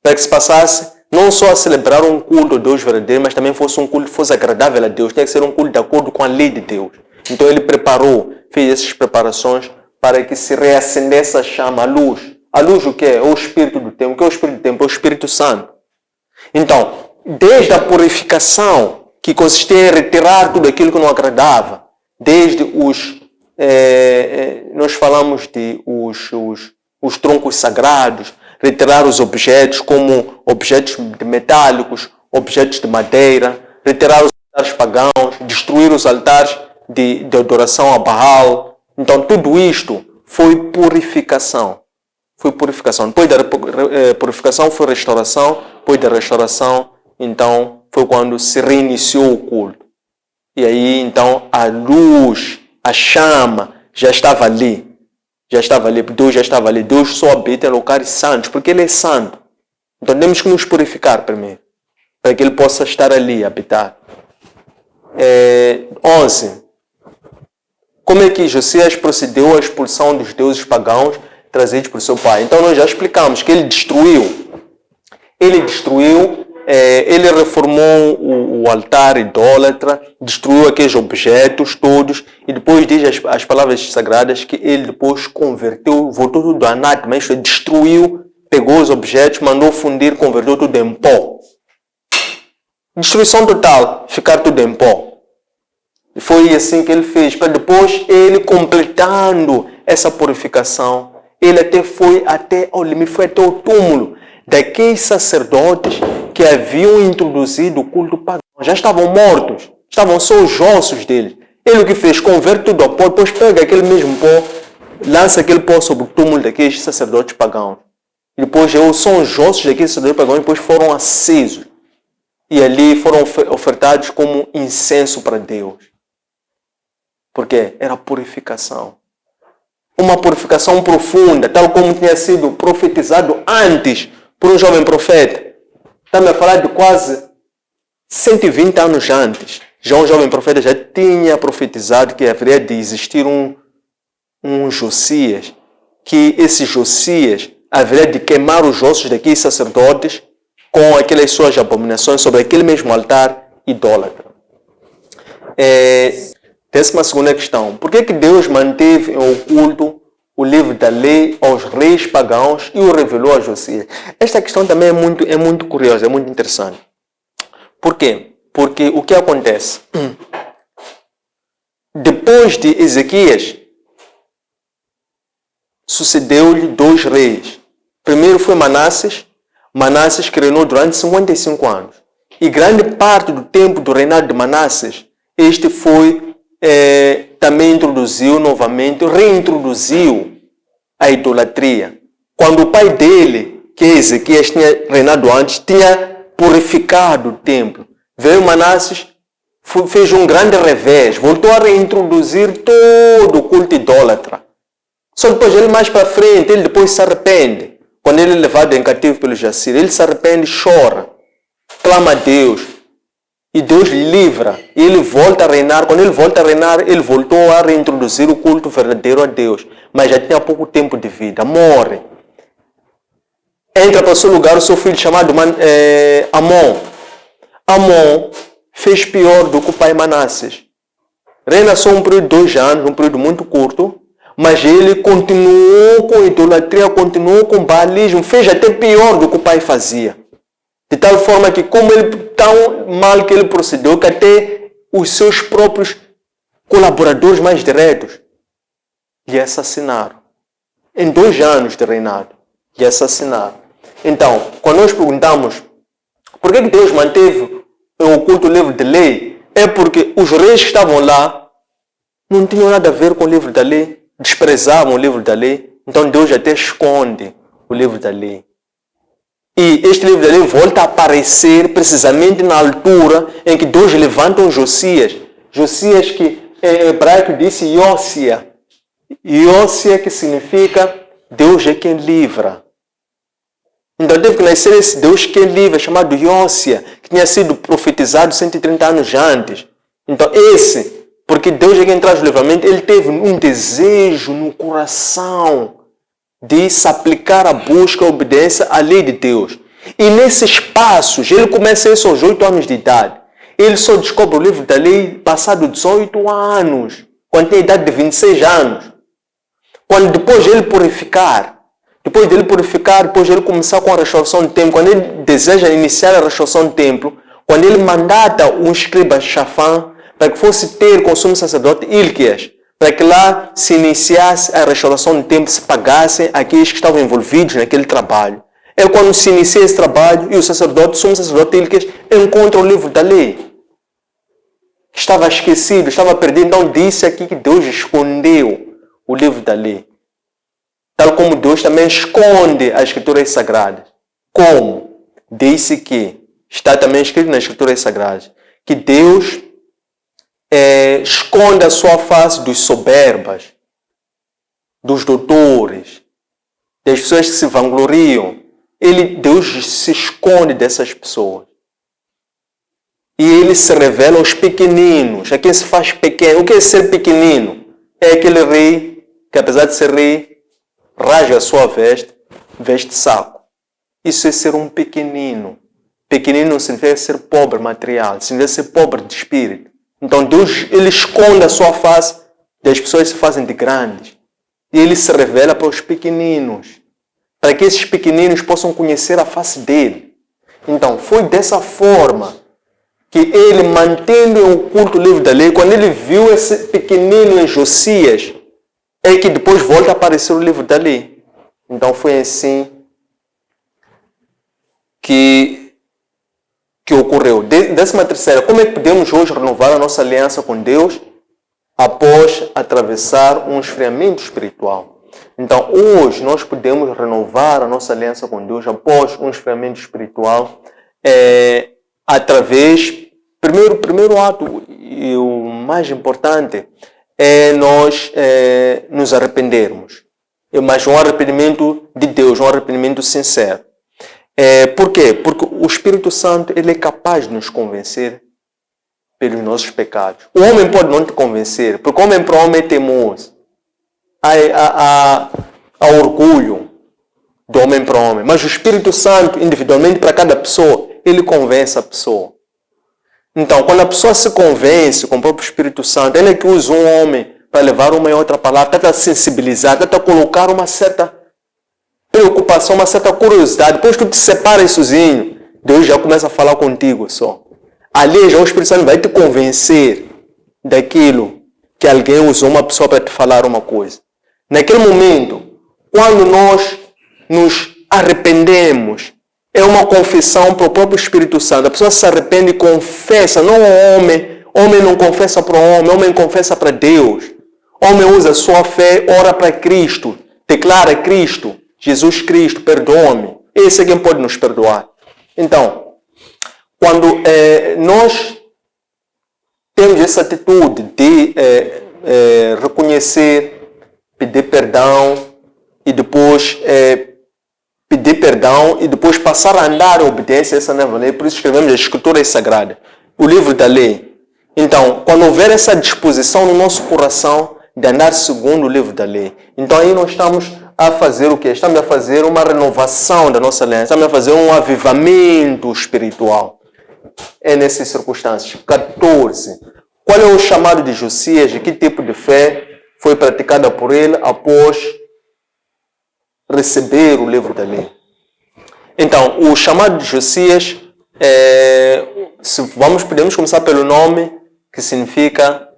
para que se passasse não só a celebrar um culto a Deus verdadeiro, mas também fosse um culto que fosse agradável a Deus. Tinha que ser um culto de acordo com a lei de Deus. Então ele preparou, fez essas preparações para que se reacendesse a chama, a luz. A luz o que é? O Espírito do templo. O que é o Espírito do templo? É o Espírito Santo. Então, desde a purificação, que consistia em retirar tudo aquilo que não agradava, desde nós falamos de os troncos sagrados, retirar os objetos como objetos metálicos, objetos de madeira, retirar os altares pagãos, destruir os altares de adoração a Baal. Então tudo isto foi purificação. Foi purificação. Depois da purificação foi restauração. Depois da restauração, então, foi quando se reiniciou o culto. E aí, então, a luz, a chama já estava ali. Deus já estava ali. Deus só habita em locais santos, porque Ele é santo. Então temos que nos purificar primeiro, para que Ele possa estar ali, habitar. 11. Como é que Josias procedeu à expulsão dos deuses pagãos trazidos por seu pai? Então nós já explicamos que ele destruiu. Ele reformou o altar idólatra, destruiu aqueles objetos todos, e depois diz as palavras sagradas que ele depois converteu, voltou tudo anátema, isto é, destruiu, pegou os objetos, mandou fundir, converteu tudo em pó. Destruição total, ficar tudo em pó. E foi assim que ele fez, para depois ele completando essa purificação, ele foi até o limite, foi até o túmulo daqueles sacerdotes que haviam introduzido o culto pagão. Já estavam mortos, estavam só os ossos deles. Ele o que fez? Converte tudo a pó, depois pega aquele mesmo pó, lança aquele pó sobre o túmulo daqueles sacerdotes pagãos. E depois são os ossos daqueles sacerdotes pagãos, depois foram acesos. e ali foram ofertados como incenso para Deus. Porque era purificação. Uma purificação profunda, tal como tinha sido profetizado antes por um jovem profeta. Estamos a falar de quase 120 anos antes. Já um jovem profeta já tinha profetizado que haveria de existir um Josias, que esse Josias haveria de queimar os ossos daqueles sacerdotes com aquelas suas abominações sobre aquele mesmo altar idólatra. 12ª questão. Por que Deus manteve em oculto o livro da lei aos reis pagãos e o revelou a Josias? Esta questão também é muito curiosa, é muito interessante. Por quê? Porque o que acontece? Depois de Ezequias, sucedeu-lhe 2 reis. Primeiro foi Manassés. Manassés que reinou durante 55 anos. E grande parte do tempo do reinado de Manassés, este foi também reintroduziu a idolatria. Quando o pai dele, que Ezequias tinha reinado antes, tinha purificado o templo, veio Manassés, fez um grande revés, voltou a reintroduzir todo o culto idólatra. Só depois ele mais para frente, ele depois se arrepende. Quando ele é levado em cativo pelos Jassir, ele se arrepende, chora, clama a Deus. E Deus livra. E ele volta a reinar. Quando ele volta a reinar, ele voltou a reintroduzir o culto verdadeiro a Deus. Mas já tinha pouco tempo de vida. Morre. Entra para o seu lugar o seu filho chamado Amon. Amon fez pior do que o pai Manassés. Reina só um período de 2 anos, um período muito curto. Mas ele continuou com idolatria, continuou com baalismo. Fez até pior do que o pai fazia. De tal forma que, como ele tão mal que ele procedeu, que até os seus próprios colaboradores mais diretos lhe assassinaram. Em 2 anos de reinado, lhe assassinaram. Então, quando nós perguntamos por que Deus manteve em oculto o livro de lei, é porque os reis que estavam lá não tinham nada a ver com o livro da lei, desprezavam o livro da lei. Então Deus até esconde o livro da lei. E este livro da lei volta a aparecer precisamente na altura em que Deus levanta um Josias. Josias que em hebraico disse Iósia. Iósia que significa Deus é quem livra. Então teve que nascer esse Deus que livra, chamado Iósia, que tinha sido profetizado 130 anos antes. Então porque Deus é quem traz o livramento, ele teve um desejo no coração de se aplicar a busca, a obediência à lei de Deus. E nesses passos, ele começa isso aos 8 anos de idade. Ele só descobre o livro da lei passado 18 anos, quando tem a idade de 26 anos. Quando depois dele purificar, depois ele começar com a restauração do templo, quando ele deseja iniciar a restauração do templo, quando ele mandata um escriba Shafan para que fosse ter com o sumo sacerdote Ilquias, para que lá se iniciasse a restauração do templo, se pagassem aqueles que estavam envolvidos naquele trabalho. É quando se inicia esse trabalho e o sumo sacerdote Ilquias encontra o livro da lei. Estava esquecido, estava perdido. Então disse aqui que Deus escondeu o livro da lei. Tal como Deus também esconde as escrituras sagradas. Como? Disse que, está também escrito nas escrituras sagradas, que Deus esconde a sua face dos soberbas, dos doutores, das pessoas que se vangloriam. Deus se esconde dessas pessoas. E ele se revela aos pequeninos, a quem se faz pequeno. O que é ser pequenino? É aquele rei que, apesar de ser rei, rasga a sua veste saco. Isso é ser um pequenino. Pequenino não significa ser pobre material, significa ser pobre de espírito. Então Deus, ele esconde a sua face das pessoas que se fazem de grandes. E ele se revela para os pequeninos, para que esses pequeninos possam conhecer a face dele. Então foi dessa forma que ele, mantendo em oculto o livro da lei, quando ele viu esse pequenino em Josias, é que depois volta a aparecer o livro da lei. Então foi assim que ocorreu. 13ª, como é que podemos hoje renovar a nossa aliança com Deus após atravessar um esfriamento espiritual? Então hoje nós podemos renovar a nossa aliança com Deus após um esfriamento espiritual através... Primeiro ato, e o mais importante, é nós nos arrependermos. Mas um arrependimento de Deus, um arrependimento sincero. Por quê? Porque o Espírito Santo ele é capaz de nos convencer pelos nossos pecados. O homem pode não te convencer, porque homem para homem é teimoso. Há orgulho do homem para homem. Mas o Espírito Santo, individualmente para cada pessoa, ele convence a pessoa. Então, quando a pessoa se convence com o próprio Espírito Santo, ele é que usa um homem para levar uma e outra palavra, tenta sensibilizar, tenta colocar uma certa preocupação, uma certa curiosidade. Depois tu te separas sozinho, Deus já começa a falar contigo só. Ali já o Espírito Santo vai te convencer daquilo que alguém usou uma pessoa para te falar uma coisa. Naquele momento, quando nós nos arrependemos, é uma confissão para o próprio Espírito Santo. A pessoa se arrepende e confessa, não o homem. Homem não confessa para o homem confessa para Deus. Homem usa a sua fé, ora para Cristo, declara Cristo, Jesus Cristo, perdoa-me. Esse é quem pode nos perdoar. Então, quando nós temos essa atitude de reconhecer, pedir perdão e depois passar a andar em obediência a essa nova lei, por isso escrevemos as Escrituras Sagradas, o livro da lei. Então, quando houver essa disposição no nosso coração de andar segundo o livro da lei, então aí nós estamos a fazer o quê? Estamos a fazer uma renovação da nossa aliança, estamos a fazer um avivamento espiritual. É nessas circunstâncias. 14. Qual é o chamado de Josias? E que tipo de fé foi praticada por ele após receber o livro da lei? Então, o chamado de Josias, podemos começar pelo nome, que significa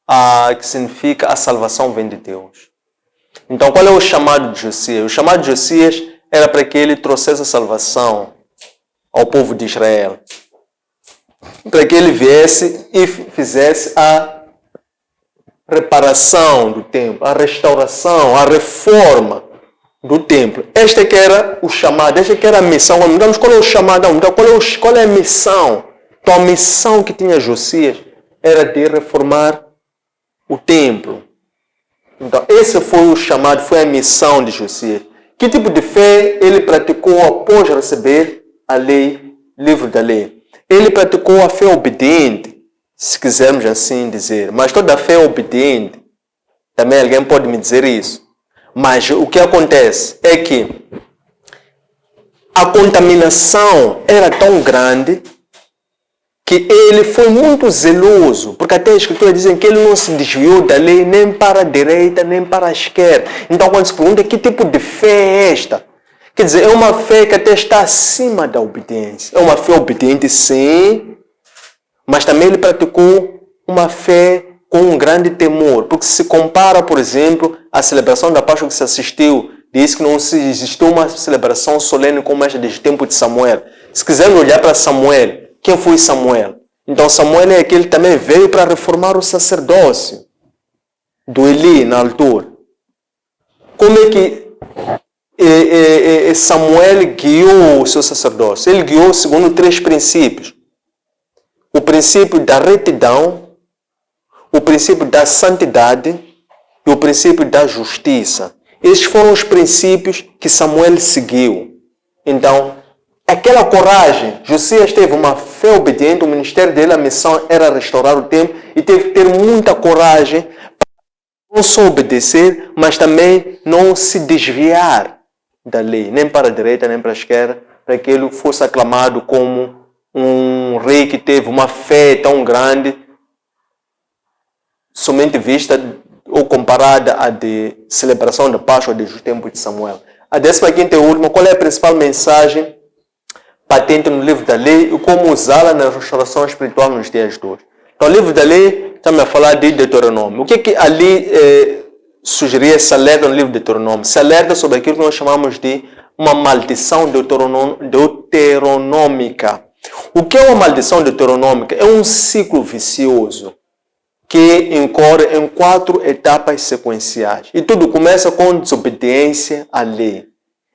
a salvação vem de Deus. Então, qual é o chamado de Josias? O chamado de Josias era para que ele trouxesse a salvação ao povo de Israel. Para que ele viesse e fizesse a reparação do templo, a restauração, a reforma do templo. Este que era o chamado, esta que era a missão. Quando mudamos, qual é o chamado? Então, qual é a missão? Então, a missão que tinha Josias era de reformar o templo. Então, esse foi o chamado, foi a missão de Josias. Que tipo de fé ele praticou após receber a lei, livro da lei? Ele praticou a fé obediente, se quisermos assim dizer. Mas toda fé é obediente. Também alguém pode me dizer isso. Mas o que acontece é que a contaminação era tão grande que ele foi muito zeloso, porque até as Escrituras dizem que ele não se desviou da lei nem para a direita, nem para a esquerda. Então, quando se pergunta que tipo de fé é esta? Quer dizer, é uma fé que até está acima da obediência. É uma fé obediente, sim, mas também ele praticou uma fé com um grande temor, porque se compara, por exemplo, a celebração da Páscoa que se assistiu, diz que não existiu uma celebração solene como esta desde o tempo de Samuel. Se quisermos olhar para Samuel, quem foi Samuel? Então Samuel é aquele que também veio para reformar o sacerdócio do Eli na altura. Como é que Samuel guiou o seu sacerdócio? Ele guiou segundo 3 princípios. O princípio da retidão, o princípio da santidade e o princípio da justiça. Esses foram os princípios que Samuel seguiu. Então, aquela coragem, Josias teve uma fé obediente, o ministério dele, a missão era restaurar o templo e teve que ter muita coragem para não só obedecer, mas também não se desviar da lei, nem para a direita, nem para a esquerda, para que ele fosse aclamado como um rei que teve uma fé tão grande, somente vista ou comparada à de celebração da Páscoa desde o tempo de Samuel. A 15ª e última, qual é a principal mensagem patente no livro da lei e como usá-la na restauração espiritual nos dias de hoje? Então, o livro da lei, estamos a falar de Deuteronômio. O que ali sugeria esse alerta no livro de Deuteronômio? Se alerta sobre aquilo que nós chamamos de uma maldição deuteronômica. O que é uma maldição deuteronômica? É um ciclo vicioso que incorre em 4 etapas sequenciais. E tudo começa com desobediência à lei.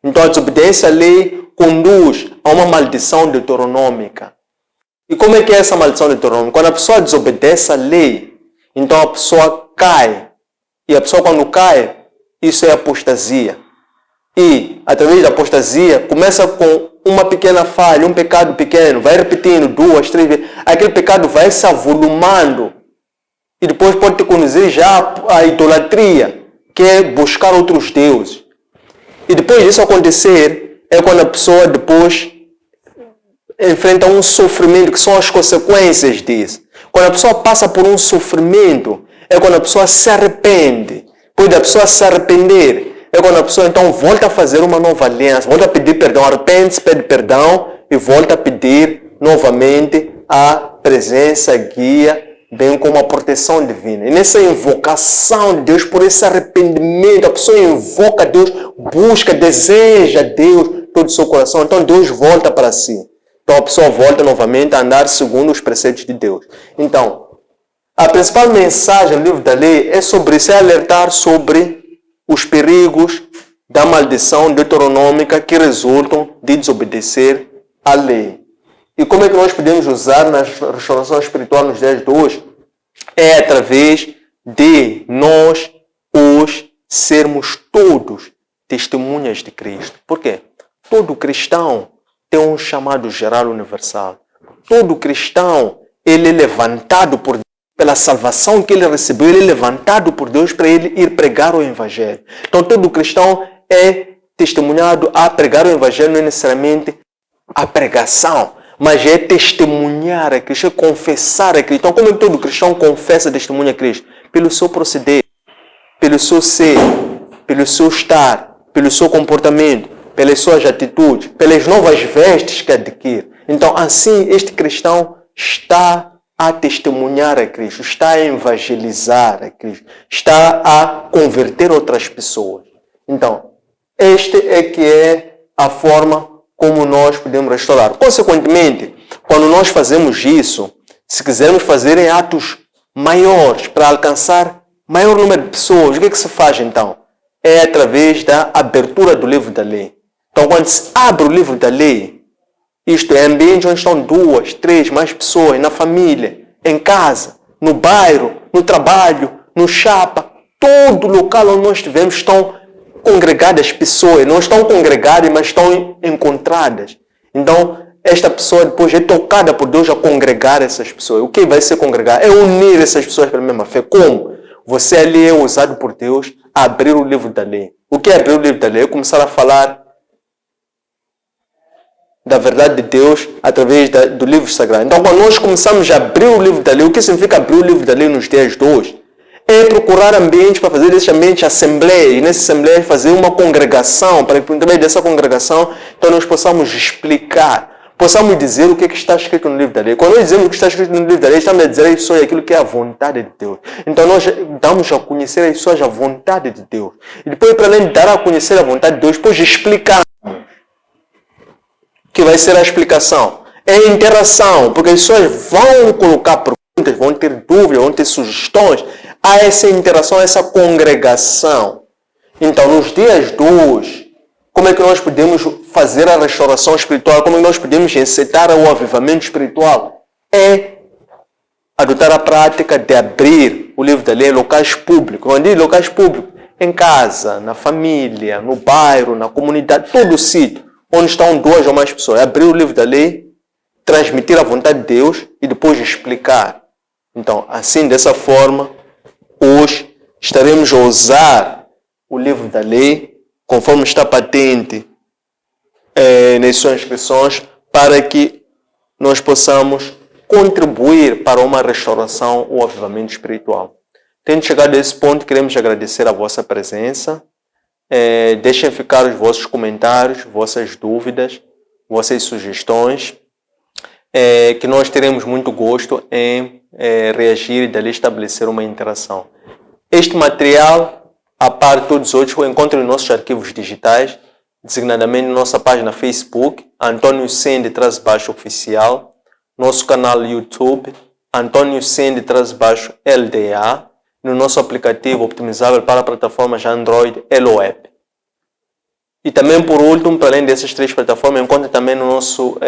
Então a desobediência à lei conduz a uma maldição deuteronômica. E como é que é essa maldição deuteronômica? Quando a pessoa desobedece à lei, então a pessoa cai. E a pessoa quando cai, isso é apostasia. E através da apostasia, começa com uma pequena falha, um pecado pequeno, vai repetindo 2, 3 vezes. Aquele pecado vai se avolumando. E depois pode te conduzir já à idolatria, que é buscar outros deuses. E depois disso acontecer, é quando a pessoa depois enfrenta um sofrimento, que são as consequências disso. Quando a pessoa passa por um sofrimento, é quando a pessoa se arrepende. Depois da pessoa se arrepender, é quando a pessoa então volta a fazer uma nova aliança, volta a pedir perdão, arrepende-se, pede perdão e volta a pedir novamente a presença, a guia, bem como a proteção divina. E nessa invocação de Deus, por esse arrependimento, a pessoa invoca Deus, busca, deseja Deus todo o seu coração. Então Deus volta para si. Então a pessoa volta novamente a andar segundo os preceitos de Deus. Então, a principal mensagem do livro da lei é sobre isso, é alertar sobre os perigos da maldição deuteronômica que resultam de desobedecer à lei. E como é que nós podemos usar na restauração espiritual nos dias de hoje? É através de nós os sermos todos testemunhas de Cristo. Por quê? Todo cristão tem um chamado geral universal. Todo cristão, ele é levantado por Deus, pela salvação que ele recebeu, ele é levantado por Deus para ele ir pregar o Evangelho. Então todo cristão é testemunhado a pregar o Evangelho, não é necessariamente a pregação, mas é testemunhar a Cristo, é confessar a Cristo. Então como é que todo cristão confessa e testemunha a Cristo? Pelo seu proceder, pelo seu ser, pelo seu estar, pelo seu comportamento, pelas suas atitudes, pelas novas vestes que adquire. Então assim este cristão está a testemunhar a Cristo, está a evangelizar a Cristo, está a converter outras pessoas. Então, esta é que é a forma como nós podemos restaurar. Consequentemente, quando nós fazemos isso, se quisermos fazer em atos maiores para alcançar maior número de pessoas, o que é que se faz então? É através da abertura do livro da lei. Então, quando se abre o livro da lei, isto é ambiente onde estão 2, 3 mais pessoas, na família, em casa, no bairro, no trabalho, no chapa, todo local onde nós estivermos estão congregadas pessoas, não estão congregadas, mas estão encontradas. Então, esta pessoa depois é tocada por Deus a congregar essas pessoas. O que vai ser congregar? É unir essas pessoas pela mesma fé. Como? Você ali é usado por Deus a abrir o livro da lei. O que é abrir o livro da lei? É começar a falar da verdade de Deus através do livro sagrado. Então, quando nós começamos a abrir o livro da lei, o que significa abrir o livro da lei nos dias de hoje? É procurar ambientes para fazer esse ambiente assembleia, e nessa assembleia fazer uma congregação, para que por meio dessa congregação, então nós possamos explicar, possamos dizer o que está escrito no livro da lei. Quando nós dizemos o que está escrito no livro da lei, estamos a dizer isso é aquilo que é a vontade de Deus. Então nós damos a conhecer as pessoas a vontade de Deus. E depois, para além de dar a conhecer a vontade de Deus, depois explicar. Que vai ser a explicação. É a interação, porque as pessoas vão colocar perguntas, vão ter dúvidas, vão ter sugestões. Há essa interação, essa congregação. Então, nos dias de hoje, como é que nós podemos fazer a restauração espiritual? Como é que nós podemos incitar o avivamento espiritual? É adotar a prática de abrir o livro da lei em locais públicos. Onde diz locais públicos? Em casa, na família, no bairro, na comunidade, todo o sítio onde estão 2 ou mais pessoas. Abrir o livro da lei, transmitir a vontade de Deus e depois explicar. Então, assim, dessa forma, hoje estaremos a usar o livro da lei, conforme está patente nas suas inscrições, para que nós possamos contribuir para uma restauração ou avivamento espiritual. Tendo chegado a esse ponto, queremos agradecer a vossa presença. Deixem ficar os vossos comentários, vossas dúvidas, vossas sugestões, que nós teremos muito gosto em reagir e dali estabelecer uma interação. Este material, a par de todos os outros, encontra em nossos arquivos digitais, designadamente na nossa página Facebook, Antônio Sende_oficial, nosso canal YouTube, Antônio Sende_LDA, no nosso aplicativo optimizável para plataformas Android Elo App. E também, por último, para além dessas 3 plataformas, encontra também no nosso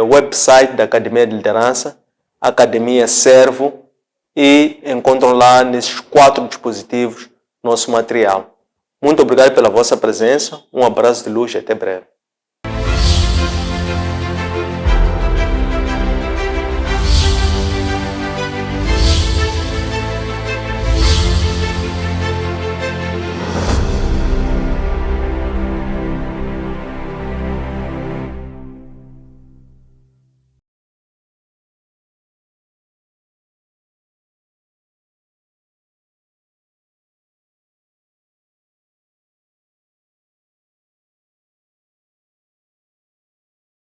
website da Academia de Liderança, Academia Servo, e encontram lá nesses 4 dispositivos nosso material. Muito obrigado pela vossa presença, um abraço de luz e até breve.